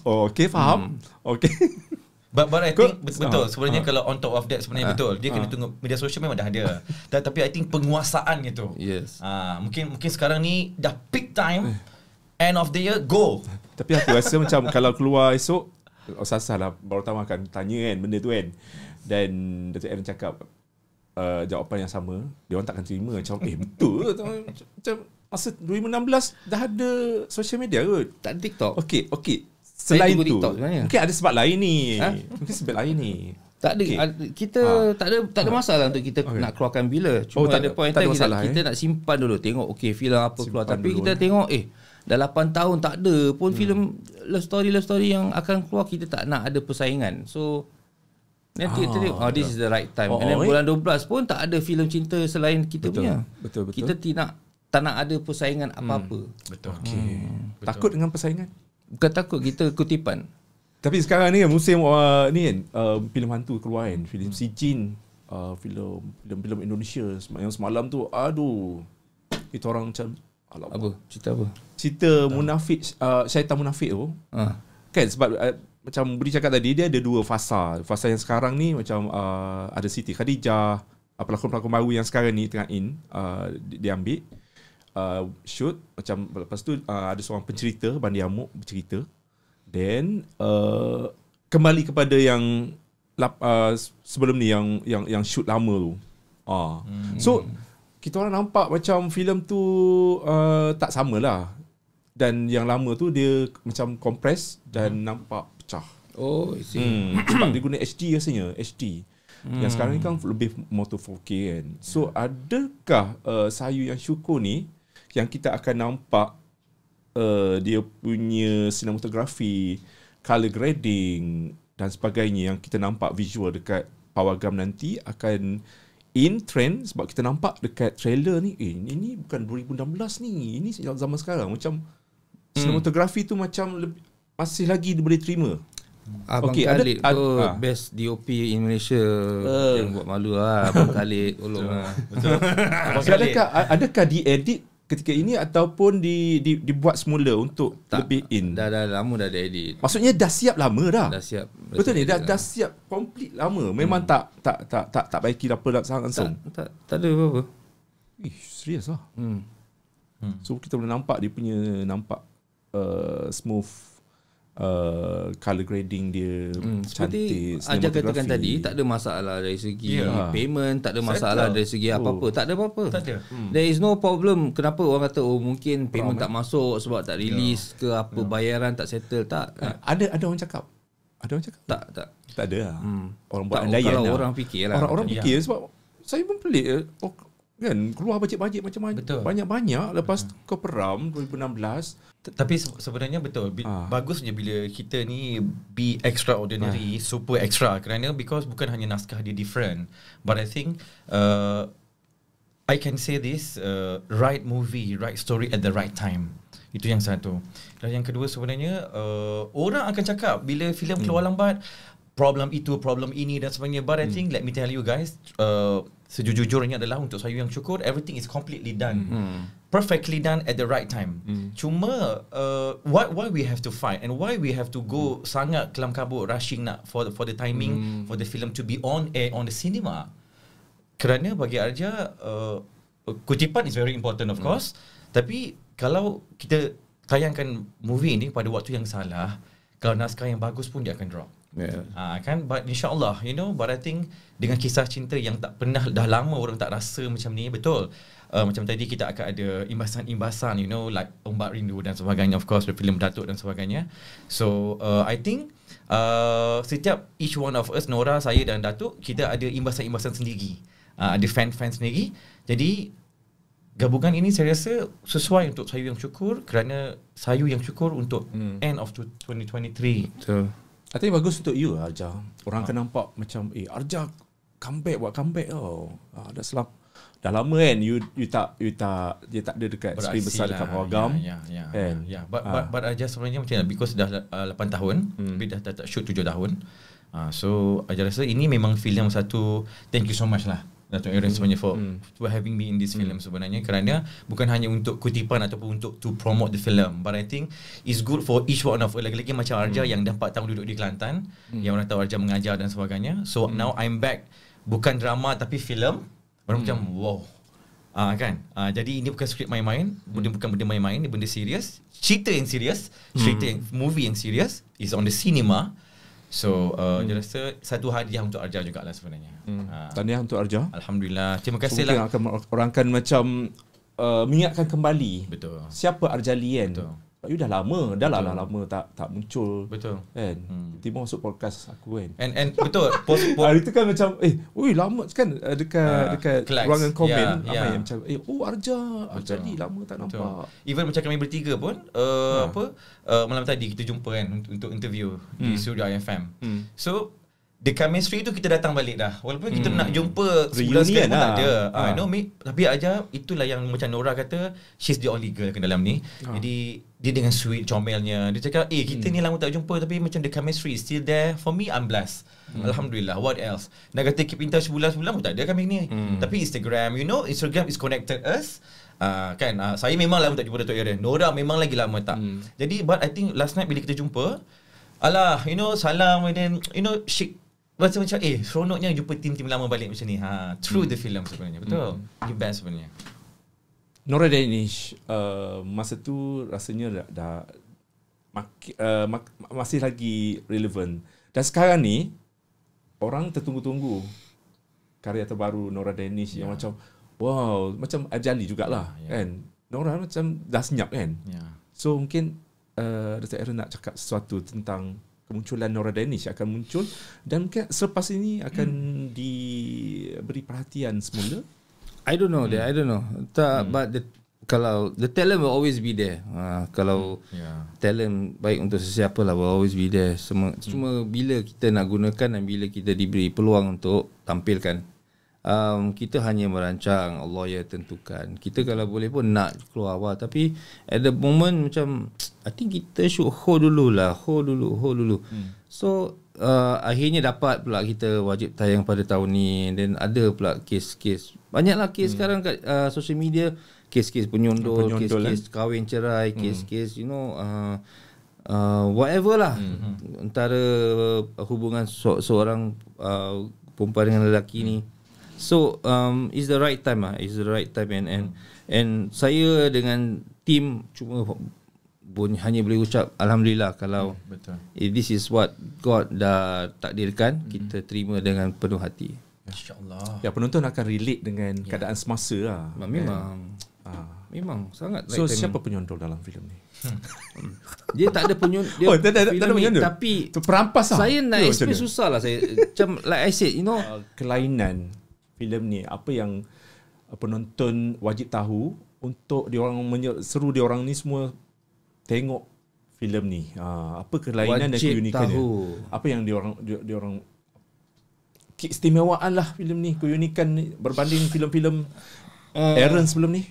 B: Oh, okay, faham. Okay.
C: But I think betul sebenarnya kalau on top of that sebenarnya betul dia kena tunggu media sosial memang dah ada. Tapi I think penguasaannya tu.
A: Yes.
C: Mungkin sekarang ni dah peak time, end of the year go.
B: Tapi aku rasa macam kalau keluar esok, Sasa lah baru tahu akan tanya kan benda tu kan. Dan Dato' Aaron cakap jawapan yang sama, dia orang takkan terima macam betul macam masa 2016 dah ada social media kot.
A: Tak ada TikTok.
B: Okey. Selain tu
A: TikTok sebenarnya.
B: mungkin ada sebab lain ni. Mungkin sebab lain ni.
A: Tak ada kita tak ada masalah untuk kita nak keluarkan bila. Cuma
B: tak
A: ada point
B: ada
A: time
B: masalah,
A: kita nak simpan dulu, tengok filem apa keluar. Tapi
B: dulu,
A: kita tengok dah 8 tahun tak ada pun filem love story yang akan keluar, kita tak nak ada persaingan. So nanti kita tengok this is the right time. And then bulan 12 pun tak ada filem cinta selain kita punya.
B: Betul.
A: Kita tak nak ada persaingan apa-apa.
C: Betul.
B: Takut dengan persaingan?
A: Bukan takut, kita kutipan.
B: Tapi sekarang ni kan musim ni kan filem hantu keluar kan, filem Si Jin, filem Indonesia yang semalam tu, aduh, itu orang macam
A: Apa? Cerita apa?
B: cerita munafik, syaitan munafik tu kan, sebab macam Budi cakap tadi, dia ada dua fasa. Fasa yang sekarang ni macam ada Siti Khadijah, pelakon-pelakon baru yang sekarang ni tengah dia ambil shoot macam. Lepas tu ada seorang pencerita, Bandi Amuk bercerita. Then kembali kepada yang sebelum ni yang shoot lama tu. So kita orang nampak macam filem tu tak samalah. Dan yang lama tu dia macam compress dan nampak pecah.
A: Oh, I see.
B: Sebab dia guna HD rasanya, HD. Yang sekarang ni kan lebih motor 4K kan. So adakah Sayu yang syukur ni yang kita akan nampak dia punya sinematografi, color grading dan sebagainya, yang kita nampak visual dekat Pawagam nanti akan in trend? Sebab kita nampak dekat trailer ni, ini bukan 2016 ni, ini zaman sekarang. Macam sinematografi tu macam masih lagi boleh terima.
A: Abang Khalid tu best DOP in Malaysia. Yang buat malu lah Abang Khalid. Tolong lah.
B: Adakah diedit ketika ini ataupun dibuat semula untuk lebih in?
A: Dah lama dah ada edit.
B: Maksudnya dah siap lama dah.
A: Dah siap.
B: Betul ni, dah siap complete lama. Memang tak baiki apa langsung.
A: Tak ada apa-apa.
B: Serius lah. So kita boleh nampak dia punya smooth color grading dia,
A: seperti
B: cantik.
A: Ajar katakan tadi, tak ada masalah dari segi payment, tak ada masalah dari segi apa-apa. Tak ada apa-apa.
C: Tak ada.
A: There is no problem. Kenapa orang kata mungkin payment tak masuk sebab tak release ke apa, bayaran tak settle. Tak.
B: Ada orang cakap. Tak ada lah. Orang buat andaian
A: kalau
B: lah.
A: orang fikir lah.
B: Orang fikir sebab saya pun pelik kan, keluar bajet-bajet macam banyak-banyak lepas kau peram 2016.
C: Tapi sebenarnya betul bagusnya bila kita ni be extraordinary, super extra, kerana because bukan hanya naskah dia different, but I think I can say this, right movie, right story at the right time. Itu yang satu. Dan yang kedua sebenarnya orang akan cakap bila filem keluar lambat, problem itu, problem ini dan sebagainya. But I think, let me tell you guys, sejujurnya adalah untuk saya yang syukur, everything is completely done, perfectly done at the right time. Cuma why we have to fight and why we have to go sangat kelam kabut rushing nak for the timing for the film to be on air on the cinema. Kerana bagi Arja kutipan is very important of course, tapi kalau kita tayangkan movie ini pada waktu yang salah, kalau naskah yang bagus pun dia akan drop. Kan, but insyaAllah, but I think dengan kisah cinta yang tak pernah, dah lama orang tak rasa macam ni, betul. Macam tadi kita akan ada imbasan-imbasan, like Ombak Rindu dan sebagainya, of course, filem Datuk dan sebagainya. So I think setiap each one of us, Nora, saya dan Datuk, kita ada imbasan-imbasan sendiri, ada fan-fan sendiri. Jadi gabungan ini saya rasa sesuai untuk Sayu Yang Syukur, kerana Sayu Yang Syukur untuk end of 2023.
A: Betul.
B: I think bagus untuk you, Arja. Orang akan nampak macam, Arja buat comeback tau. Dah lama kan dia tak ada dekat skrin besar dekat Pawagam.
C: But Arja sebenarnya macam mana, because dah 8 tahun, tapi dah tak shoot 7 tahun. So Arja rasa ini memang filem satu, thank you so much lah Datuk Aaron sebenarnya for having me in this film sebenarnya, kerana bukan hanya untuk kutipan ataupun untuk to promote the film, but I think it's good for each one of us. Lagi-lagi macam Arja yang dah 4 tahun duduk di Kelantan, yang orang tahu Arja mengajar dan sebagainya. So now I'm back, bukan drama tapi film. Orang macam wow. Kan? Jadi ini bukan skrip main-main, bukan benda main-main, ini benda serius, cerita yang serius, movie yang serius, is on the cinema. So dia rasa satu hadiah untuk Arja jugalah sebenarnya.
B: Tahniah untuk Arja.
C: Alhamdulillah. Terima kasih
B: lah. Orang akan macam mengingatkan kembali.
C: Betul.
B: Siapa Arja Lian.
C: Betul.
B: You dah lama, lama tak muncul.
C: Betul.
B: Kan? Tiba masuk podcast aku kan.
C: And betul.
B: Itu kan macam lama kan dekat ruangan komen yang macam Arja Li lama tak nampak.
C: Even macam kami bertiga pun malam tadi kita jumpa kan untuk interview di studio IFM. So the chemistry tu kita datang balik dah. Walaupun kita nak jumpa sebulan sekali pun tak ada. Tapi Arja, itulah yang macam Nora kata, she's the only girl ke dalam ni. Jadi dia dengan sweet comelnya, dia cakap kita ni lama tak jumpa, tapi macam the chemistry is still there. For me, I'm blessed. Alhamdulillah. What else? Nak kata keep in touch sebulan-sebulan pun tak ada kami ni. Tapi Instagram, Instagram is connected us. Saya memang lama tak jumpa Datuk Aaron. Nora memang lagi lama tak. Jadi but I think last night bila kita jumpa, salam, and then shake, macam seronoknya jumpa tim-tim lama balik macam ni. Through the film sebenarnya. Betul. Ini best sebenarnya.
B: Nora Danish masa tu rasanya dah masih lagi relevan. Dan sekarang ni orang tertunggu-tunggu karya terbaru Nora Danish yang macam wow, macam Arja Li jugalah kan. Nora macam dah senyap kan. So mungkin Datuk Aaron nak cakap sesuatu tentang kemunculan Nora Danish akan muncul, dan mungkin selepas ini akan diberi perhatian semula.
A: I don't know. But kalau the talent will always be there. Kalau talent baik untuk sesiapa lah will always be there. Cuma bila kita nak gunakan dan bila kita diberi peluang untuk tampilkan, kita hanya merancang, Allah ya tentukan. Kita kalau boleh pun nak keluar awal, tapi at the moment macam I think kita should hold dulu. So akhirnya dapat pula kita wajib tayang pada tahun ni. Dan ada pula kes-kes, banyaklah kes sekarang kat social media, kes-kes penyondol, kes-kes kahwin cerai, kes-kes whatever lah, antara hubungan seorang perempuan dengan lelaki ni. So it's the right time and saya dengan tim cuma hanya boleh ucap alhamdulillah kalau this is what God dah takdirkan, kita terima dengan penuh hati.
C: InsyaAllah.
B: Ya, penonton akan relate dengan keadaan semasa lah.
A: Memang sangat.
B: So siapa penyondol dalam filem ni?
A: Dia tak ada penyondol.
B: Tak ada penyondol.
A: Tapi
B: perampas lah.
A: Saya nak explain susah lah saya. Macam like I said,
B: kelainan filem ni, apa yang penonton wajib tahu untuk diorang seru diorang ni semua tengok filem ni. Apa kelainan dan keunikannya? Apa yang diorang keistimewaan lah filem ni, keunikan ni berbanding filem-filem Aaron sebelum ni.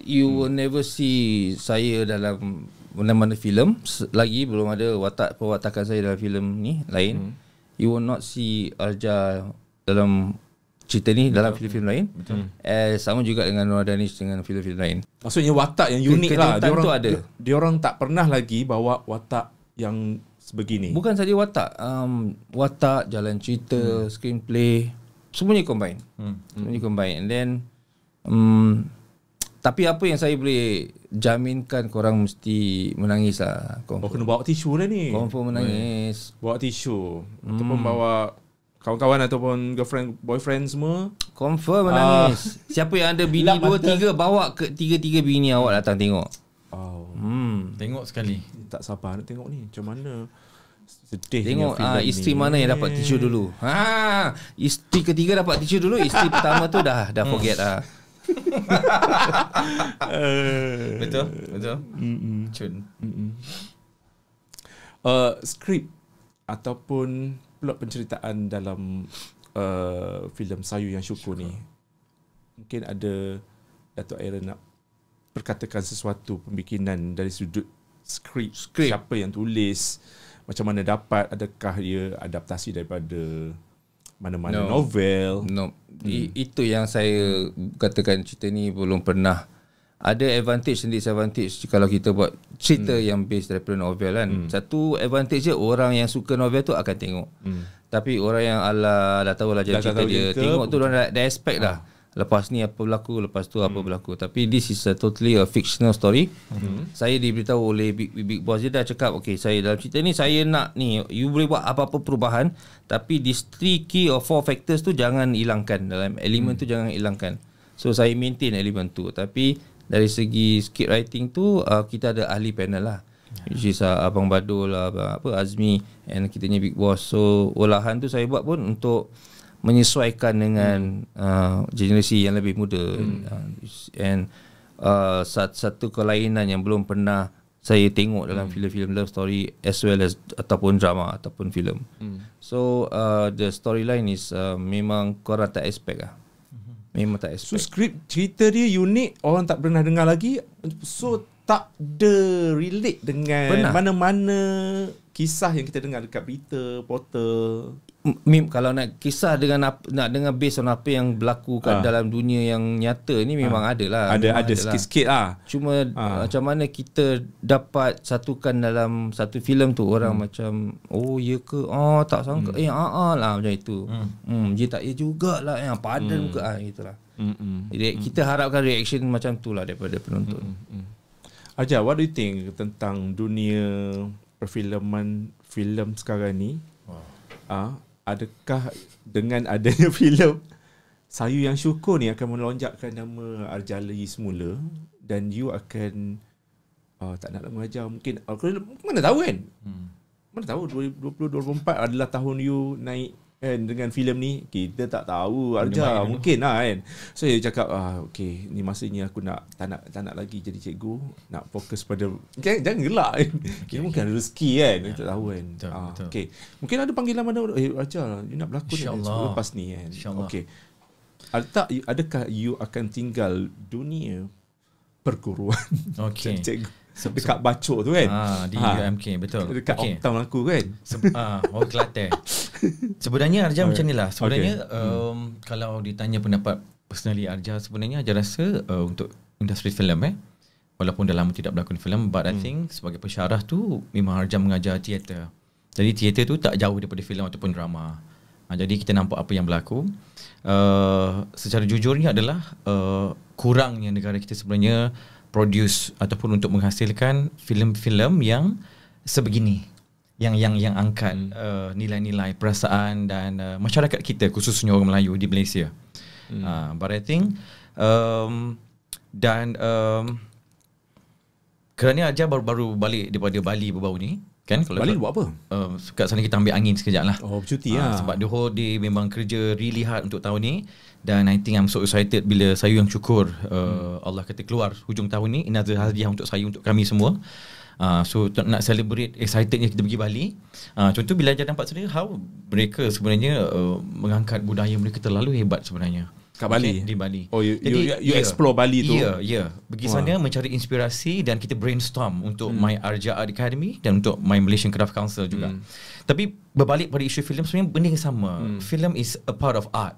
A: You will never see saya dalam mana-mana filem lagi, belum ada perwatakan saya dalam filem ni lain. You will not see Arja dalam cerita ni dalam filem-filem lain. Sama juga dengan Nora Danish dengan filem-filem lain.
B: Maksudnya watak yang unik lah. Diorang tak pernah lagi bawa watak yang sebegini.
A: Bukan saja watak, jalan cerita, screenplay, semuanya combine. Semuanya combine. And then Tapi apa yang saya boleh jaminkan, korang mesti menangis lah.
B: Kena bawa tisu dah ni.
A: Confirm menangis.
B: Bawa tisu. Ataupun bawa kawan-kawan ataupun girlfriend, boyfriend semua.
A: Confirm menangis. Siapa yang ada bini
B: Lap
A: 2-3, bawa ke 3-3 bini awak datang tengok.
C: Tengok sekali.
B: Tak sabar nak tengok ni. Macam mana sedih
A: Tengok isteri
B: ni.
A: mana yang dapat tisu dulu. Isteri ketiga dapat tisu dulu, isteri pertama tu dah forget lah.
C: Betul. Cun.
B: Skrip ataupun plot penceritaan dalam filem Sayu Yang Syukur ni, mungkin ada Dato' Aaron nak perkatakan sesuatu pembikinan dari sudut skrip. Siapa yang tulis, macam mana dapat, adakah dia adaptasi daripada mana-mana novel?
A: Itu yang saya katakan, cerita ni belum pernah ada advantage dan disadvantage kalau kita buat cerita yang based daripada novel kan. Satu advantage je, orang yang suka novel tu akan tengok. Tapi orang yang dah tahu lah cerita dia, tengok tu dah expect dah. Lepas ni apa berlaku, lepas tu apa berlaku. Tapi this is totally a fictional story. Saya diberitahu oleh big boss, dia dah cakap, okay, saya dalam cerita ni saya nak ni, you boleh buat apa-apa perubahan, tapi these 3 key or 4 factors tu jangan hilangkan, dalam elemen tu jangan hilangkan. So saya maintain elemen tu. Tapi dari segi script writing tu kita ada ahli panel lah, which is Abang Badul, Azmi, and kitanya big boss. So olahan tu saya buat pun untuk menyesuaikan dengan generasi yang lebih muda. And satu kelainan yang belum pernah saya tengok dalam filem-filem love story as well as ataupun drama ataupun filem. So the storyline is memang korang tak expect lah. Memang tak expect.
B: So skrip cerita dia unik, orang tak pernah dengar lagi. So tak ada relate dengan mana-mana kisah yang kita dengar dekat berita, portal.
A: Kalau nak kisah dengan nak dengar based on apa yang berlaku kat dalam dunia yang nyata ni, memang ada lah.
B: Ada sikit-sikit lah.
A: Cuma macam mana kita dapat satukan dalam satu filem tu, orang macam, oh ya ke, tak sangka, lah macam itu. Dia tak ya jugalah, padan muka gitulah. Kita harapkan reaction macam tu lah daripada penonton.
B: Ajar, what do you think tentang dunia perfilman filem sekarang ni? Adakah dengan adanya filem Sayu Yang Syukur ni akan melonjakkan nama Arjali semula, dan you akan tak nak mengajar mungkin, mana tahu kan? Mana tahu 2020-2024 adalah tahun you naik kan dengan filem ni, kita tak tahu Arja, mungkin lah kan. So saya cakap okay, ni masanya aku tak nak lagi jadi cikgu, nak fokus pada, jangan gelak kan. Okay, mungkin ada rezeki kan, kita tak tahu kan. Okay, mungkin ada panggilan mana, Arja you nak berlakon lepas ni kan. Okay, adakah you akan tinggal dunia perguruan cikgu dekat Bacok tu kan,
C: di UMK, betul,
B: dekat Optown aku kan,
C: Kelantan. Sebenarnya Arja macam ni lah. Sebenarnya kalau ditanya pendapat personally Arja, sebenarnya Arja rasa untuk industri filem walaupun dah lama tidak berlakon filem, but I think sebagai pensyarah tu memang Arja mengajar teater. Jadi teater tu tak jauh daripada filem ataupun drama. Jadi kita nampak apa yang berlaku. Secara jujurnya adalah kurangnya negara kita sebenarnya produce ataupun untuk menghasilkan filem-filem yang sebegini, yang angkat nilai-nilai perasaan dan masyarakat kita, khususnya orang Melayu di Malaysia. But I think kerana Arja baru balik daripada Bali baru-baru ni kan. Kalau
B: Bali buat apa?
C: Kat sana kita ambil angin sekejap lah.
B: Bercuti lah.
C: Sebab the whole day memang kerja really hard untuk tahun ni. Dan I think I'm so excited bila Sayu Yang Syukur Allah kata keluar hujung tahun ni. Ini adalah hadiah untuk saya, untuk kami semua. So nak celebrate excitednya kita pergi Bali. Contoh bila Arja nampak sendiri how mereka sebenarnya mengangkat budaya mereka terlalu hebat sebenarnya
B: kat Bali,
C: di Bali.
B: Jadi you explore Bali tu.
C: Ya. Pergi sana mencari inspirasi dan kita brainstorm untuk My Arja Art Academy dan untuk My Malaysian Craft Council juga. Tapi berbalik pada isu filem, sebenarnya benda yang sama. Film is a part of art.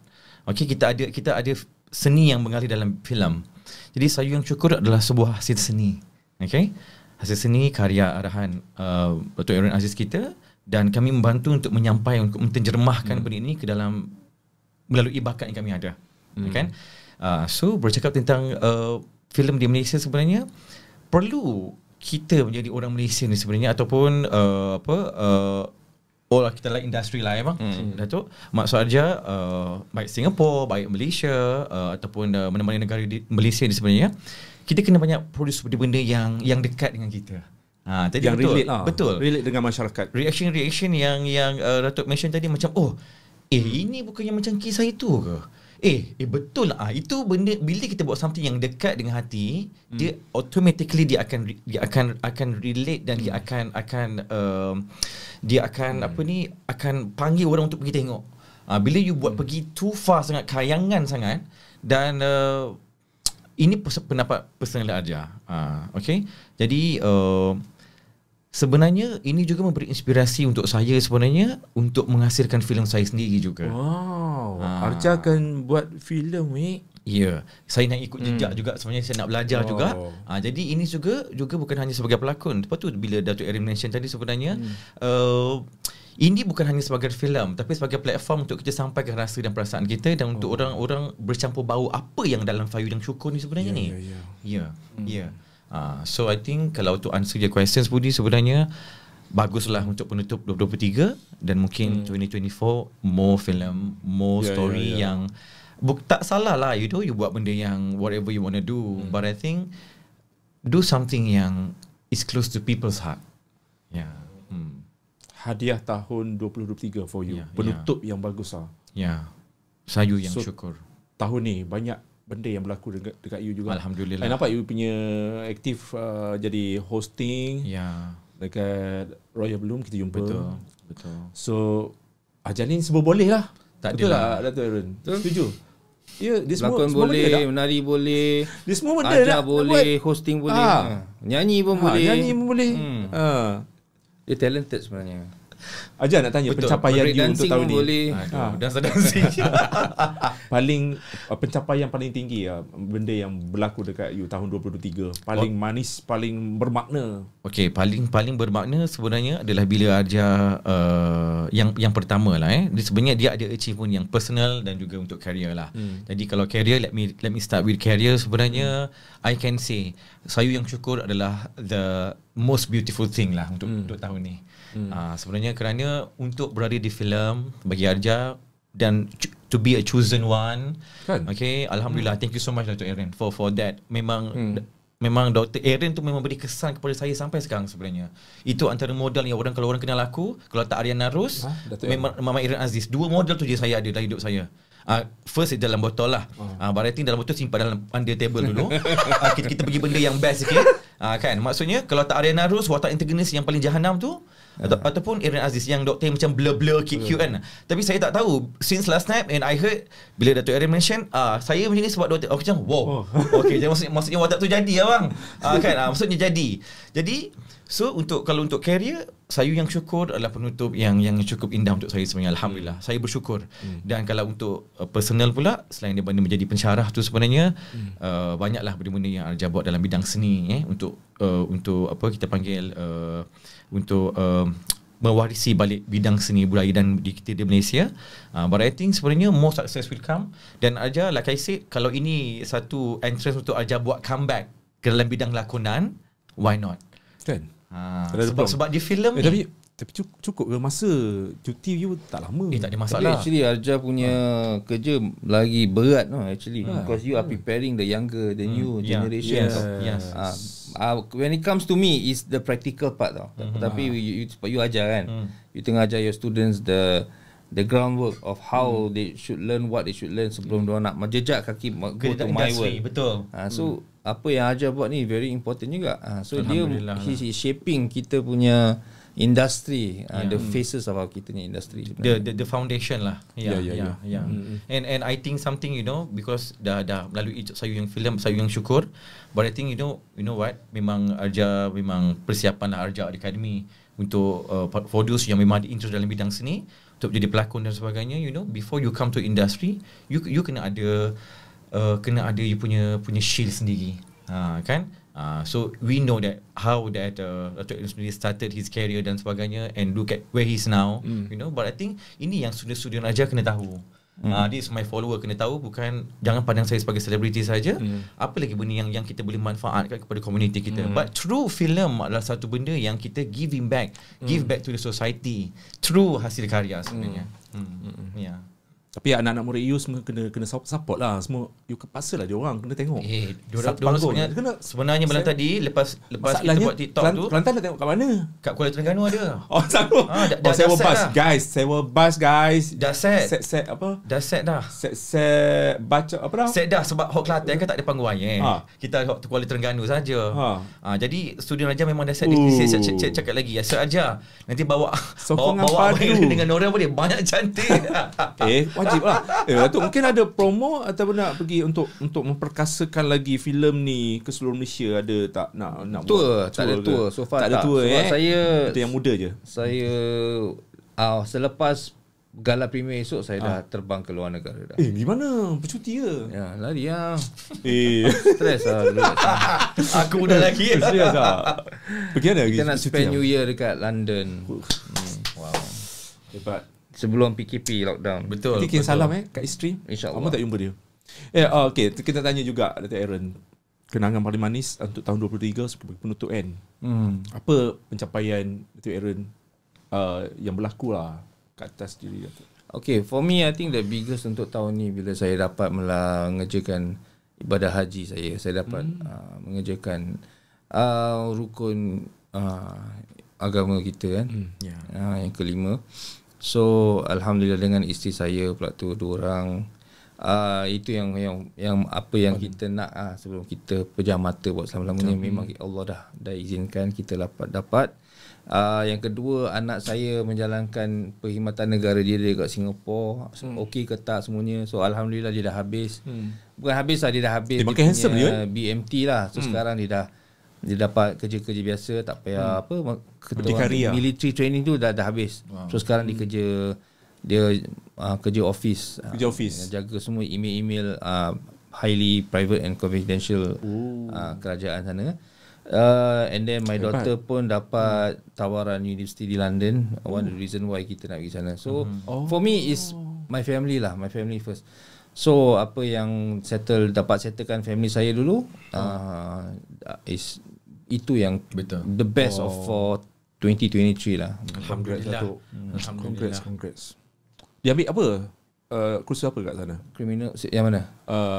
C: Okay, kita ada seni yang mengalir dalam filem. Jadi Sayu Yang Syukur adalah sebuah hasil seni. Okay, hasil seni karya arahan Dato' Aaron Aziz kita, dan kami membantu untuk menyampaikan, untuk menterjemahkan benda ini ke dalam melalui bakat yang kami ada. Kan? So bercakap tentang filem di Malaysia sebenarnya perlu kita menjadi orang Malaysia ni sebenarnya ataupun kita like industri lah bang. Datuk maksud aja baik Singapura, baik Malaysia ataupun mana-mana negara di Malaysia ni sebenarnya kita kena banyak produce benda-benda yang dekat dengan kita. Tadi
B: yang
C: betul,
B: relate lah.
C: betul.
B: Relate dengan masyarakat.
C: Reaction yang Datuk mention tadi macam ini bukannya macam kisah itu ke? Betul lah. Itu benda bila kita buat something yang dekat dengan hati, dia automatically dia akan relate dan dia akan akan panggil orang untuk pergi tengok. Bila you buat pergi too far sangat, kayangan sangat, dan ini pendapat personal aja. Okay. Jadi sebenarnya ini juga memberi inspirasi untuk saya sebenarnya untuk menghasilkan filem saya sendiri juga.
B: Wow. Arja akan buat filem ni.
C: Ya, saya nak ikut jejak juga sebenarnya, saya nak belajar juga. Jadi ini juga bukan hanya sebagai pelakon. Lepas tu bila Datuk Erin mention tadi sebenarnya ini bukan hanya sebagai filem tapi sebagai platform untuk kita sampaikan rasa dan perasaan kita dan untuk orang-orang bercampur bau apa yang dalam Sayu Yang Syukur ni sebenarnya ni. Ya. So I think kalau to answer your questions Budi, sebenarnya baguslah untuk penutup 2023 dan mungkin 2024 more film, more story yang tak salah lah, you buat benda yang whatever you want to do, but I think do something yang is close to people's heart.
B: Hadiah tahun 2023 for you. Penutup yang bagus lah.
C: Sayu Yang Syukur.
B: Tahun ni banyak benda yang berlaku dekat you juga.
C: Alhamdulillah.
B: Saya nampak you punya aktif jadi hosting. Dekat Royal Bloom kita jumpa.
C: Betul.
B: So Ajalin semua boleh lah.
C: Tak
B: betul
C: adalah.
B: lah Dato' Aaron. Setuju. Ya, dia
A: Lakon
B: semua
A: boleh,
B: benda
A: menari boleh,
B: dia semua benda
A: ajar
B: nak
A: boleh,
B: buat.
A: hosting boleh, nyanyi pun boleh.
B: Nyanyi pun boleh.
A: Dia talented sebenarnya.
B: Ajar nak tanya pencapaian you untuk tahun ni.
A: Boleh.
C: Dancing.
B: Paling pencapaian paling tinggi benda yang berlaku dekat you tahun 2023. Paling manis, paling bermakna.
C: Okey, paling bermakna sebenarnya adalah bila Arja yang pertama lah Dia sebenarnya dia ada achievement yang personal dan juga untuk career lah. Jadi kalau career, let me start with career sebenarnya. I can say Sayu Yang Syukur adalah the most beautiful thing lah untuk tahun ni. Sebenarnya kerana untuk berada di filem bagi Arja dan to be a chosen one kan? Okay, Alhamdulillah. Thank you so much Dr. Aaron for that. Memang Dr. Aaron tu memang beri kesan kepada saya sampai sekarang sebenarnya. Itu antara modal yang kalau orang kenal aku, kalau tak Ariana Rose, memang Mama Aaron Aziz. Dua modal tu je saya ada dalam hidup saya. First dalam botol lah. Barating dalam botol simpan dalam under table dulu. Kita pergi benda yang best sikit. Kan, maksudnya kalau tak Ariana Rose, watak antagonis yang paling jahanam tu, ataupun Aaron Aziz yang doktor yang macam blur-blur cute kan. Tapi saya tak tahu since last night and I heard bila Dato' Aaron mention saya macam ni sebab doktor. Aku macam wow. Okay, jadi maksudnya watak tu jadi lah bang. Kan, maksudnya jadi. Jadi so kalau untuk career, Sayu Yang Syukur adalah penutup yang cukup indah untuk saya sebenarnya. Alhamdulillah. Saya bersyukur. Dan kalau untuk personal pula, selain daripada menjadi pensyarah tu sebenarnya banyaklah benda-benda yang Arja buat dalam bidang seni untuk apa kita panggil untuk mewarisi balik bidang seni budaya dan kita di Malaysia. But I think sebenarnya more success will come. Dan Arja, like I said, kalau ini satu entrance untuk Arja buat comeback ke dalam bidang lakonan, why not?
B: Kan?
C: Sebab di filem
B: ni tapi cukup ke masa cuti you tak lama?
C: Tak ada masalah.
A: Actually Arja punya kerja lagi berat actually because you are preparing the younger, the new generation.
C: Yes.
A: When it comes to me is the practical part tau. Tapi you ajar kan. You tengah ajar your students the groundwork of how they should learn, what they should learn sebelum dia nak menjejak kaki go to my world.
C: Betul.
A: So apa yang Arja buat ni very important juga. So dia he shaping kita punya industry, the faces of kita ni industry.
C: The foundation lah. Yeah. And I think something because dah melalui Sayu Yang Film, Sayu Yang Syukur, but I think you know what, memang Arja memang persiapan lah Arja Academy untuk produce yang memang ada interest dalam bidang seni untuk jadi pelakon dan sebagainya. Before you come to industry, you kena ada you punya shield sendiri. Kan? So we know that how that Dato' Aaron started his career dan sebagainya, and look at where he's now. But I think ini yang student-student Arja kena tahu. This my follower kena tahu, bukan jangan pandang saya sebagai selebriti saja. Apa lagi benda yang kita boleh manfaatkan kepada komuniti kita. But true film adalah satu benda yang kita give back to the society through hasil karya sebenarnya. Ya.
B: Tapi anak-anak murid you semua kena support lah. Semua you kepaksa lah dia orang kena tengok.
C: Diorang sebenarnya malam tadi lepas kita buat TikTok tu,
B: Kelantan dah tengok kat mana?
C: kat Kuala Terengganu ada.
B: Oh, sama. Sewa bus guys.
C: Dah set.
B: Set apa?
C: Dah set dah.
B: Set baca apa dah?
C: Set dah sebab Hot Kelantan kan tak ada panggung wayang. Kita Hot Kuala Terengganu saja. Jadi Studio Raja memang dah set cakap lagi. Ya set aja. Nanti bawa dengan Nora boleh banyak cantik.
B: Wajib lah. Datuk mungkin ada promo ataupun nak pergi untuk memperkasakan lagi filem ni ke seluruh Malaysia, ada tak nak
A: tour?
B: buat
A: Tak ada tour. So far
B: tak ada tour.
A: Sebab saya
B: itu yang muda je.
A: Saya selepas gala premier esok saya dah terbang ke luar negara dah.
B: Di mana? Bercuti ke?
A: Ya, lari lah.
B: Stres
A: lah dulu.
C: Aku dah lagi.
B: Serius lah. Pergi mana lagi?
A: Kita nak spend New Year dekat London.
C: Wow.
B: Hebat.
A: Sebelum PKP lockdown.
C: Betul.
B: Kirim salam kat isteri.
A: InsyaAllah.
B: Lama tak jumpa dia. Okay. Kita tanya juga Dato' Aaron, kenangan paling manis untuk tahun 2023 sebagai penutup kan. Apa pencapaian Dato' Aaron yang berlaku lah kat atas diri Dato'?
A: Okay, for me I think the biggest untuk tahun ni bila saya dapat mengerjakan ibadah haji saya. Saya dapat mengerjakan rukun agama kita kan. Yang kelima. So alhamdulillah dengan isteri saya pula tu, dua orang. Itu yang apa yang kita nak sebelum kita pejam mata buat selama-lamanya. Memang Allah dah izinkan kita dapat. Yang kedua, anak saya menjalankan perkhidmatan negara dia dekat Singapura. Okey ke tak semuanya. So alhamdulillah dia dah habis. Bukan habis lah, dia dah habis.
B: Dia makin handsome dia.
A: BMT lah. So sekarang dia dapat kerja-kerja biasa, tak payah military training tu dah habis. So sekarang dia kerja office. Jaga semua email highly private and confidential kerajaan sana. And then my daughter pun dapat tawaran universiti di London. One of the reason why kita nak pergi sana. So for me is my family lah, my family first. So apa yang dapat settlekan family saya dulu is itu yang
C: betul,
A: the best of for 2023 lah.
C: Alhamdulillah.
B: Congrats. Dia ambil apa? Kursus apa kat sana?
A: Criminal yang mana?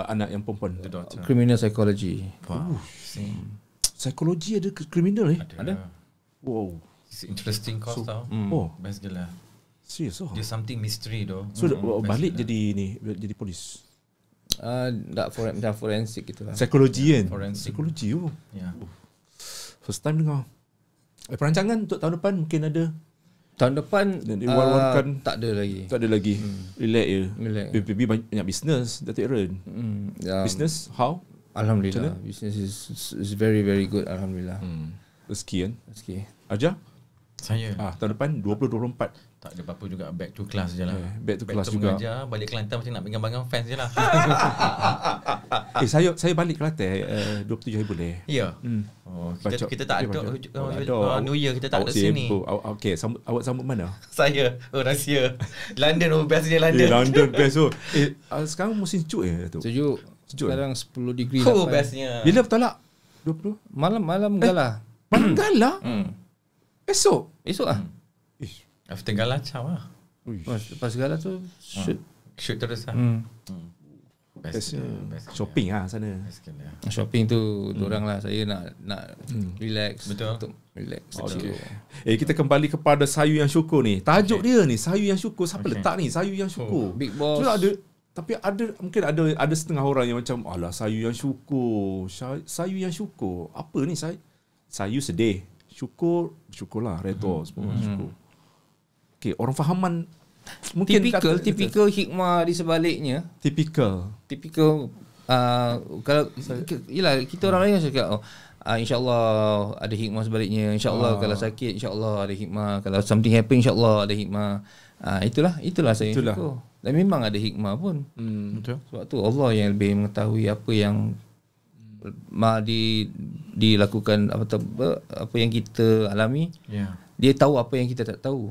B: Anak yang perempuan.
A: Criminal psychology.
B: Psikologi ada kriminal
C: Ada.
B: Wow.
C: It's interesting course tau. Best gila.
B: Serius
C: There's something mystery though.
B: So balik jadi polis.
A: Dah forensik gitu lah.
B: Psikologi kan?
C: Forensik.
B: Psikologi
C: Ya.
B: First time dengar. Perancangan untuk tahun depan mungkin ada.
A: Tahun depan tak ada lagi.
B: Relax je.
A: Relax.
B: Maybe banyak business Dato' Aaron. Business how?
A: Alhamdulillah. Business is very very good. Alhamdulillah.
B: Rezeki kan?
A: Rezeki.
B: Ajar?
C: Saya
B: tahun depan 2024.
C: tak ada apa-apa juga, back to class je lah.
B: Back to class juga.
C: Mengajar, balik Kelantan macam nak pegang-pegang fans je lah.
B: Saya balik Kelantan 27 hari boleh.
C: Ya. Kita tak ada New Year, kita tak ada sini.
B: Okay, awak sambut mana?
C: Saya rahsia. London bestnya London.
B: London best sekarang musim sejuk tu.
A: Sejuk. Sekarang 10 degree.
C: Bestnya.
B: Bila bertolak? 20?
A: Malam gala.
B: Malam gala? Esok
A: lah.
C: After gala caw lah.
A: Lepas gala tu
C: shoot terus lah.
B: Best. Shopping lah sana.
A: Shopping tu dorang lah. Saya nak relax.
C: Betul.
A: Untuk relax.
B: Okay. Kita kembali kepada Sayu Yang Syukur ni. Tajuk dia ni Sayu Yang Syukur. Siapa letak ni Sayu Yang Syukur?
A: Big Boss.
B: Tapi mungkin ada setengah orang yang macam alah Sayu Yang Syukur. Sayu Yang Syukur. Apa ni Sayu sedih. Syukurlah redha semua syukur. Okay, orang fahaman mungkin
A: typical hikmah di sebaliknya.
B: Typical
A: kalau yalah kita orang lain cakap insya-Allah ada hikmah sebaliknya. Insya-Allah kalau sakit insya-Allah ada hikmah. Kalau something happen insya-Allah ada hikmah. Itulah saya syukur. Dan memang ada hikmah pun.
C: Betul.
A: Sebab tu Allah yang lebih mengetahui apa yang dilakukan, apa yang kita alami. Dia tahu apa yang kita tak tahu.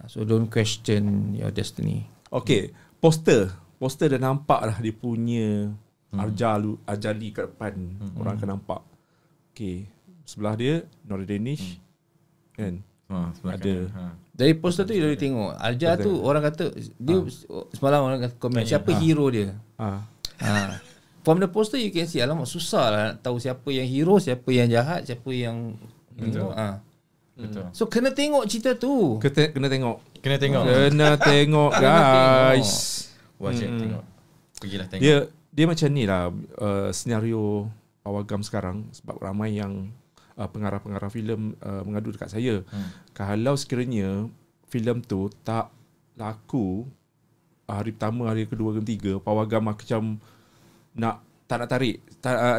A: So don't question your destiny.
B: Okay, Poster dah nampak lah dia punya Arjali kat depan. Orang akan nampak. Okay, sebelah dia Nora Danish kan. Ada.
A: Dari poster tu dia boleh tengok Arja tu orang kata dia semalam orang kata komen siapa hero dia. From the poster you can see alamak susah lah nak tahu siapa yang hero, siapa yang jahat, siapa yang
C: Betul.
A: So kena tengok cerita tu.
B: Kena tengok.
C: Kena tengok.
B: Kena tengok guys.
C: Wajib tengok. Pergilah tengok.
B: Dia macam ni lah senario pawagam sekarang sebab ramai yang pengarah-pengarah filem mengadu dekat saya. Kalau sekiranya filem tu tak laku hari pertama, hari kedua, ketiga, pawagam macam tak nak tarik.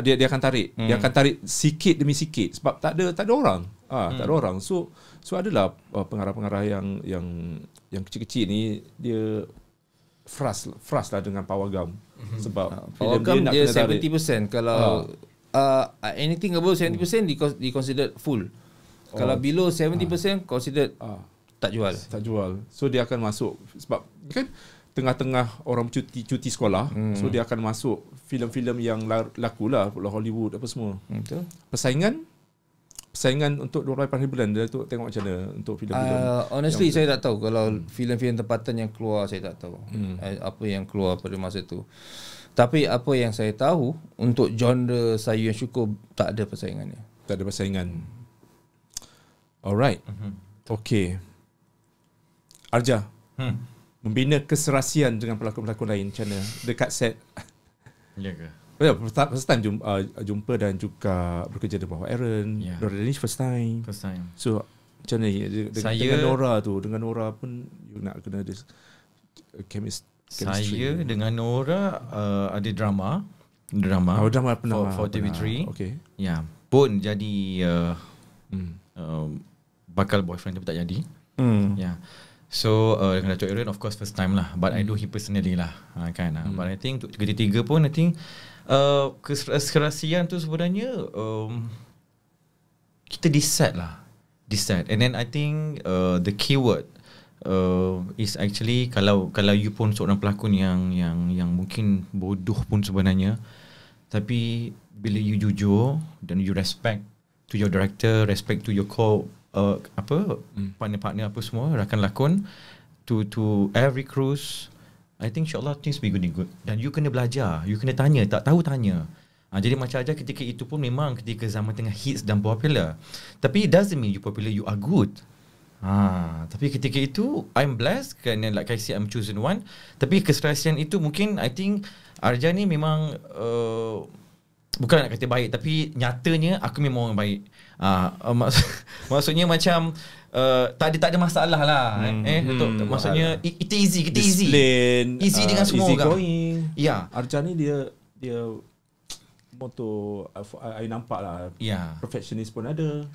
B: Dia akan tarik. Dia akan tarik sikit demi sikit sebab tak ada orang. Tak ada orang. So adalah pengarah-pengarah yang kecil-kecil ni dia frust lah dengan pawagam. Sebab filem
A: Pawagam dia
B: nak kena tarik.
A: 70% kalau anything above 70% di considered full. Kalau below 70% considered tak jual.
B: Tak jual. So dia akan masuk sebab kan tengah-tengah orang cuti sekolah. So dia akan masuk filem-filem yang laku lah Hollywood apa semua.
A: Betul.
B: Persaingan untuk 28 bulan dia tu tengok macam mana untuk filem-filem.
A: Honestly saya tak tahu kalau filem-filem tempatan yang keluar saya tak tahu. Apa yang keluar pada masa tu. Tapi apa yang saya tahu untuk genre Sayu yang Syukur tak ada persaingannya.
B: Tak ada persaingan. Alright. Okay. Arja. Membina keserasian dengan pelakon-pelakon lain macam mana dekat set?
C: Ya ke?
B: First time jumpa dan juga bekerja dengan Bapak Aaron. Nora Danish first time. So macam mana dengan Nora pun you nak kena ada chemistry.
C: Saya dengan Nora ada drama
B: pernah
C: for TV3.
B: Okay.
C: Ya, pun jadi bakal boyfriend tapi tak jadi. Ya. So dengan Dato' Aaron of course first time lah, but I do him personally lah kan. But I think untuk ketiga pun I think keserasian tu sebenarnya kita decide. And then I think the keyword is actually kalau you pun seorang pelakon yang mungkin bodoh pun sebenarnya, tapi bila you jujur dan you respect to your director, respect to your partner-partner apa semua, rakan lakon, to every cruise, I think insyaAllah things be good. Dan you kena belajar, you kena tanya, tak tahu tanya. Jadi macam aja ketika itu pun memang ketika zaman tengah hits dan popular, tapi it doesn't mean you popular, you are good. Tapi ketika itu I'm blessed kerana like I said I'm chosen one. Tapi keserasian itu mungkin I think Arja ni memang bukan nak kata baik, tapi nyatanya aku memang orang baik. Maksudnya macam tak ada masalah lah. Maksudnya it easy, kita easy. Easy dengan semua orang. Ya.
B: Arja ni dia motor I nampak lah. Perfectionist pun ada.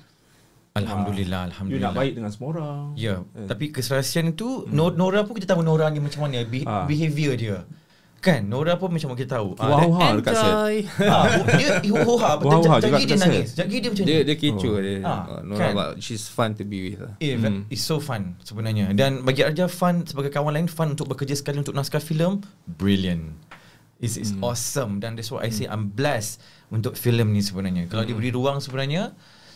C: Alhamdulillah.
B: You nak baik dengan semua orang.
C: Ya. Tapi keserasian itu Nora pun kita tahu Nora ni macam mana behavior dia. Kan Nora pun macam kita tahu.
B: Wah dekat set.
C: Dia betul. Jadi dia nangis. Jadi dia macam ni.
A: Dia kecoh dia. Nora
C: kan?
A: she's fun to be with.
C: It's so fun sebenarnya. Dan bagi Arja fun sebagai kawan lain, fun untuk bekerja sekali untuk naskah filem, brilliant. It's awesome. Dan that's why I say I'm blessed untuk filem ni sebenarnya. Kalau diberi ruang sebenarnya,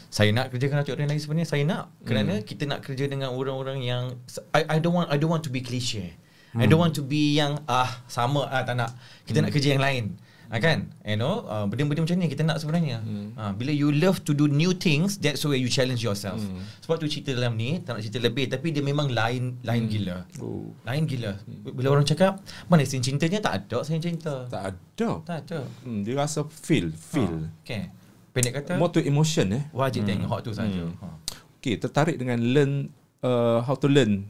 C: saya nak kerja dengan Dato' Aaron lagi sebenarnya, saya nak. Kerana kita nak kerja dengan orang-orang yang I don't want to be cliche. I don't want to be yang sama tak nak. Kita nak kerja yang lain. Kan? You know, benda-benda macam ni kita nak sebenarnya. Bila you love to do new things, that's where you challenge yourself. Sebab tu cerita dalam ni tak nak cerita lebih, tapi dia memang lain gila. Lain gila. Bila orang cakap mana scene cintanya, tak ada scene cinta.
B: Tak ada. Dia rasa feel.
C: Okay. Pendek kata
B: more to emotion
C: wajib tengok tu saja.
B: Okay, tertarik dengan how to learn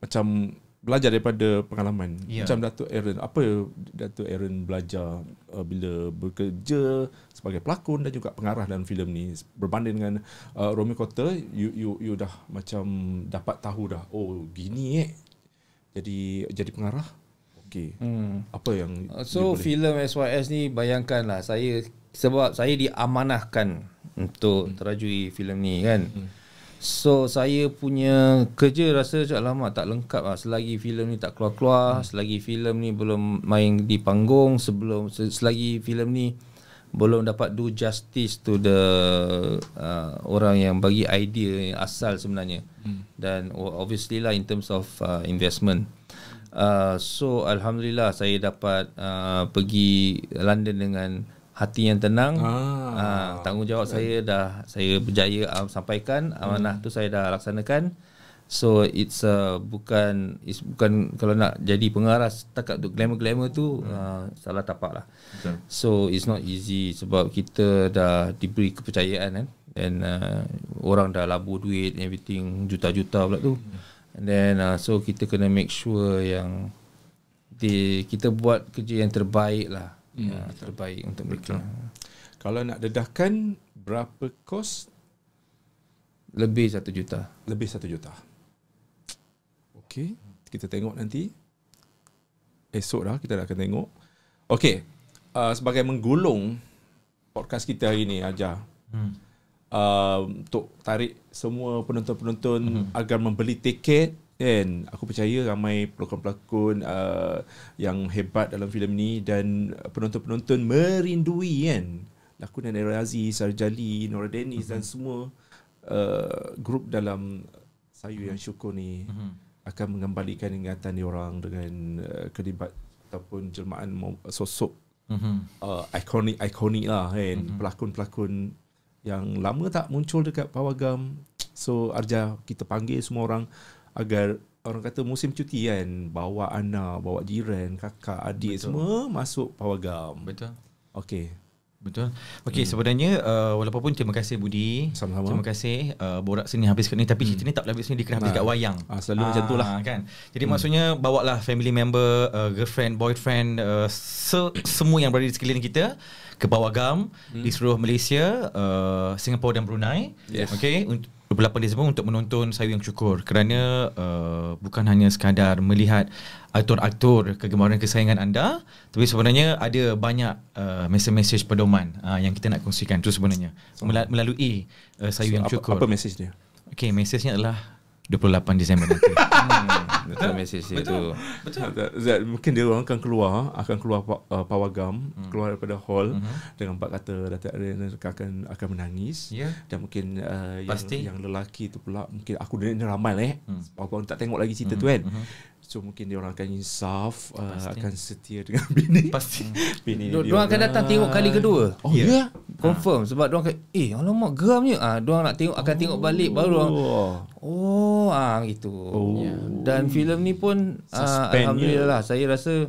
B: macam belajar daripada pengalaman. Macam Dato' Aaron, apa Dato' Aaron belajar bila bekerja sebagai pelakon dan juga pengarah dalam filem ni berbanding dengan Romeo Kota, you dah macam dapat tahu dah, oh gini jadi pengarah. Okay. Apa yang
A: so filem SYS ni, bayangkanlah sebab saya diamanahkan untuk terajui filem ni kan. So saya punya kerja rasa macam lama tak lengkap lah. Selagi filem ni tak keluar-keluar, selagi filem ni belum main di panggung, selagi filem ni belum dapat do justice to the orang yang bagi idea yang asal sebenarnya. Dan obviously lah in terms of investment. So alhamdulillah saya dapat pergi London dengan hati yang tenang. Tanggungjawab saya berjaya sampaikan, amanah tu saya dah laksanakan. So it's bukan kalau nak jadi pengarah setakat untuk glamour tu salah tapak lah. So it's not easy sebab kita dah diberi kepercayaan kan, dan orang dah labur duit everything juta-juta pula tu. And then so kita kena make sure yang kita buat kerja yang terbaik lah. Terbaik untuk mereka.
B: Kalau nak dedahkan, berapa kos?
A: Lebih 1 juta.
B: Lebih 1 juta. Okey, kita tengok nanti. Esok dah kita akan tengok. Okey, sebagai menggulung podcast kita hari ni Ajar, untuk tarik semua penonton-penonton agar membeli tiket. Dan aku percaya ramai pelakon-pelakon yang hebat dalam filem ni, dan penonton-penonton merindui kan lakonan Era Aziz, Sarjali, Nora Dennis dan semua grup dalam Sayu Yang Syukur ni akan mengembalikan ingatan diorang dengan kelibat ataupun jelmaan sosok ikonik lah kan, pelakon-pelakon yang lama tak muncul dekat Pawagam. So Arja, kita panggil semua orang agar orang kata musim cuti kan, bawa anak, bawa jiran, kakak, adik, semua masuk Pawagam.
C: Betul.
B: Okey.
C: Betul. Okey, sebenarnya walaupun terima kasih Budi.
B: Sama-sama.
C: Terima kasih borak sini habis kat ni, tapi cerita ni tak boleh habis ni, dia kena habis kat wayang.
B: Selalu macam tu lah
C: kan. Jadi maksudnya bawalah family member, girlfriend, boyfriend, semua yang berada di sekeliling kita ke Pawagam di seluruh Malaysia, Singapura dan Brunei.
B: Yes.
C: Okey, 28 Disember untuk menonton Sayu Yang Syukur, kerana bukan hanya sekadar melihat aktor-aktor kegemaran kesayangan anda, tapi sebenarnya ada banyak mesej-mesej pedoman yang kita nak kongsikan tu sebenarnya melalui Sayu Yang Syukur.
B: Apa mesej dia?
C: Okey, mesejnya adalah 28 Disember nanti.
A: Betul mesej dia tu.
C: Betul.
B: Mungkin dia orang akan keluar Pawagam, keluar daripada hall dengan empat kata Datuk Arian akan menangis. Dan mungkin yang lelaki tu pula, mungkin aku dengar ramai walaupun tak tengok lagi cerita tu kan. So mungkin dia orang akan insaf, akan setia dengan bini.
C: Pasti.
B: Bini
A: Diorang akan datang tengok kali kedua.
B: Oh ya. Yeah.
A: Confirm sebab diorang alamak geramnya. Diorang nak tengok, akan tengok balik baru gitu. Dan filem ni pun alhamdulillah lah, saya rasa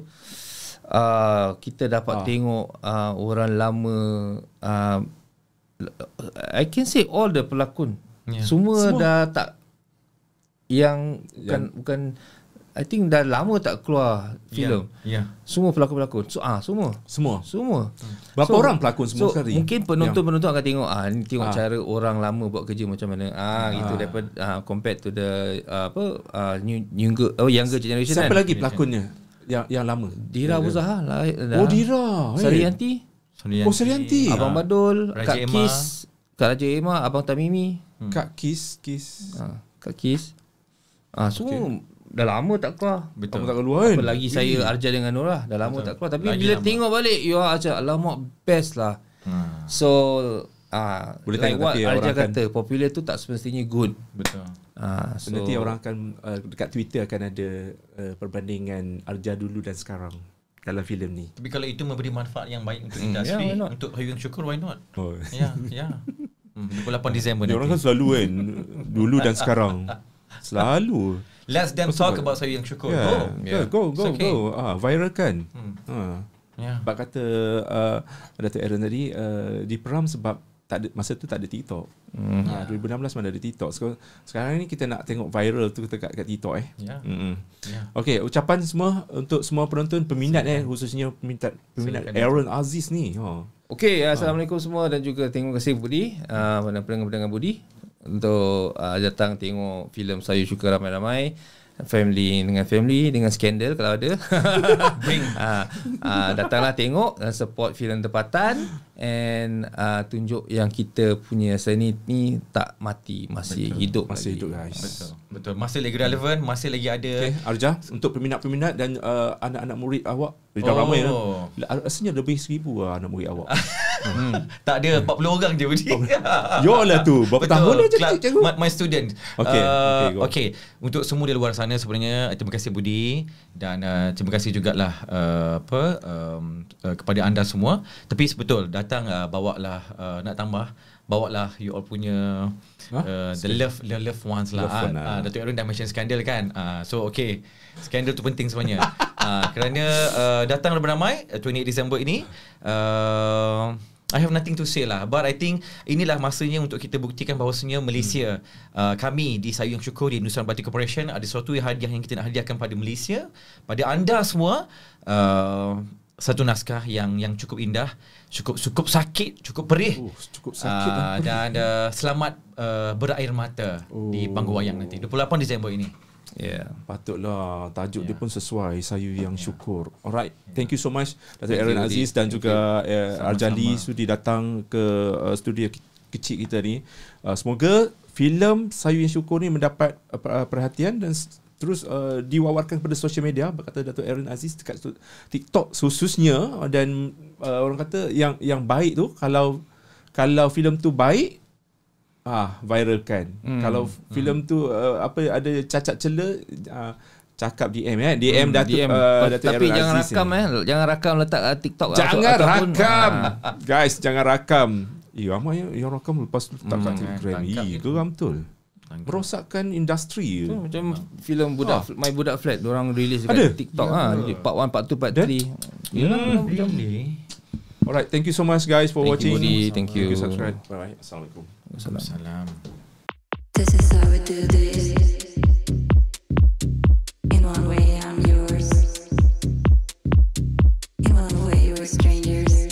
A: kita dapat tengok orang lama, I can say all the pelakon. Semua dah tak bukan I think dah lama tak keluar filem. Semua pelakon-pelakon. Semua.
B: Berapa orang pelakon semua sekali?
A: Mungkin penonton-penonton akan tengok ni tengok cara orang lama buat kerja macam mana. Gitu daripada compared to the younger generation.
B: Siapa lagi pelakonnya yang lama?
A: Dira Uzaha lah.
B: Dira.
A: Sarianti.
B: Sarianti.
A: Abang Badul,
C: Raja
A: Kak
C: Emma.
A: Kis, Kak Raja Emma, Abang Tamimi.
B: Kak Kis.
A: Kak Kis. Semua dah lama tak keluar.
C: Betul.
B: Tak keluar kan?
A: Apa lagi saya Arja dengan Nora dah lama tak keluar. Tapi
C: Lagi
A: bila
C: lama.
A: tengok balik, Arja alamak best lah. So
B: Boleh
A: like
B: tengok,
A: what
B: tapi
A: Arja
B: orang
A: kata, popular tu tak semestinya good.
C: Betul.
A: So
B: Nanti orang akan dekat Twitter akan ada perbandingan Arja dulu dan sekarang dalam filem ni.
C: Tapi kalau itu memberi manfaat yang baik untuk industri,
A: why not?
C: untuk Sayu Yang Syukur, why not?
B: Oh.
C: Ya. 28 Disember
B: Dia orang kan
C: nanti.
B: selalu kan dulu dan sekarang. Selalu.
C: Let them talk about Sayu Yang Syukur.
B: Go.
C: It's okay.
B: Viralkan.
C: Yeah.
B: Sebab kata Datuk Aaron tadi diperam sebab masa tu tak ada TikTok. 2016 mana ada TikTok. Sekarang ni kita nak tengok viral tu kat TikTok
C: Ya.
B: Okey, ucapan semua untuk semua penonton peminat khususnya peminat Aaron Aziz ni.
A: Okay, Assalamualaikum semua dan juga terima kasih Budi, pendengar-pendengar Budi untuk datang tengok filem Sayu Syukur ramai-ramai. family dengan skandal kalau ada. Datanglah tengok, support filem tempatan, and tunjuk yang kita punya seni ni tak mati, masih hidup
B: guys.
C: Betul. Masih lagi relevan, masih lagi ada.
B: Okay, Arja, untuk peminat-peminat dan anak-anak murid awak, dah ramai rasanya lebih 1,000 anak murid awak.
C: Tak ada, 40 orang je Budi.
B: Yolah tu, berapa tahun dah cikgu?
C: My student. Okay. Untuk semua di luar sana sebenarnya, terima kasih Budi, dan terima kasih jugalah kepada anda semua. Tapi betul, datang bawalah, nak tambah, bawalah you all punya the loved ones lah. Datuk Aaron dah mention skandal kan. So okay, skandal tu penting sebenarnya. Kerana datang beramai 28 Disember ini, I have nothing to say lah, but I think inilah masanya untuk kita buktikan bahawasanya Malaysia, kami di Sayu Yang Syukur di Nusantara Batik Corporation ada suatu hadiah yang kita nak hadiahkan pada Malaysia, pada anda semua. Satu naskah yang cukup indah, cukup sakit, cukup perih, dan selamat berair mata di panggung wayang nanti 28 Disember ini.
B: Patutlah tajuk dia pun sesuai, Sayu Yang Syukur. Alright, thank you so much Datuk Aaron Aziz dan juga Arjali sudi datang ke studio kecil kita ni. Semoga filem Sayu Yang Syukur ni mendapat perhatian dan terus diwawarkan kepada social media, berkata Datuk Aaron Aziz, dekat TikTok khususnya. Dan orang kata yang baik tu, kalau filem tu baik, viralkan. Kalau filem tu ada cacat cela, cakap DM Datuk
A: tapi
B: Aaron
A: Aziz, jangan rakam letak TikTok.
B: Jangan rakam. Guys, jangan rakam. Ramai yang rakam lepas tu letak kat Telegram. Geram betul. Merosakkan industri.
A: Macam filem My Budak Flat, diorang release dekat TikTok. Part 1, part 2, part 3.
C: Macam ni.
B: Alright, thank you so much guys for watching.
A: Thank you.
B: Subscribe. Bye. Assalamualaikum.
C: Salam.
D: This is how we do this. In one way I'm yours. In one way we're strangers.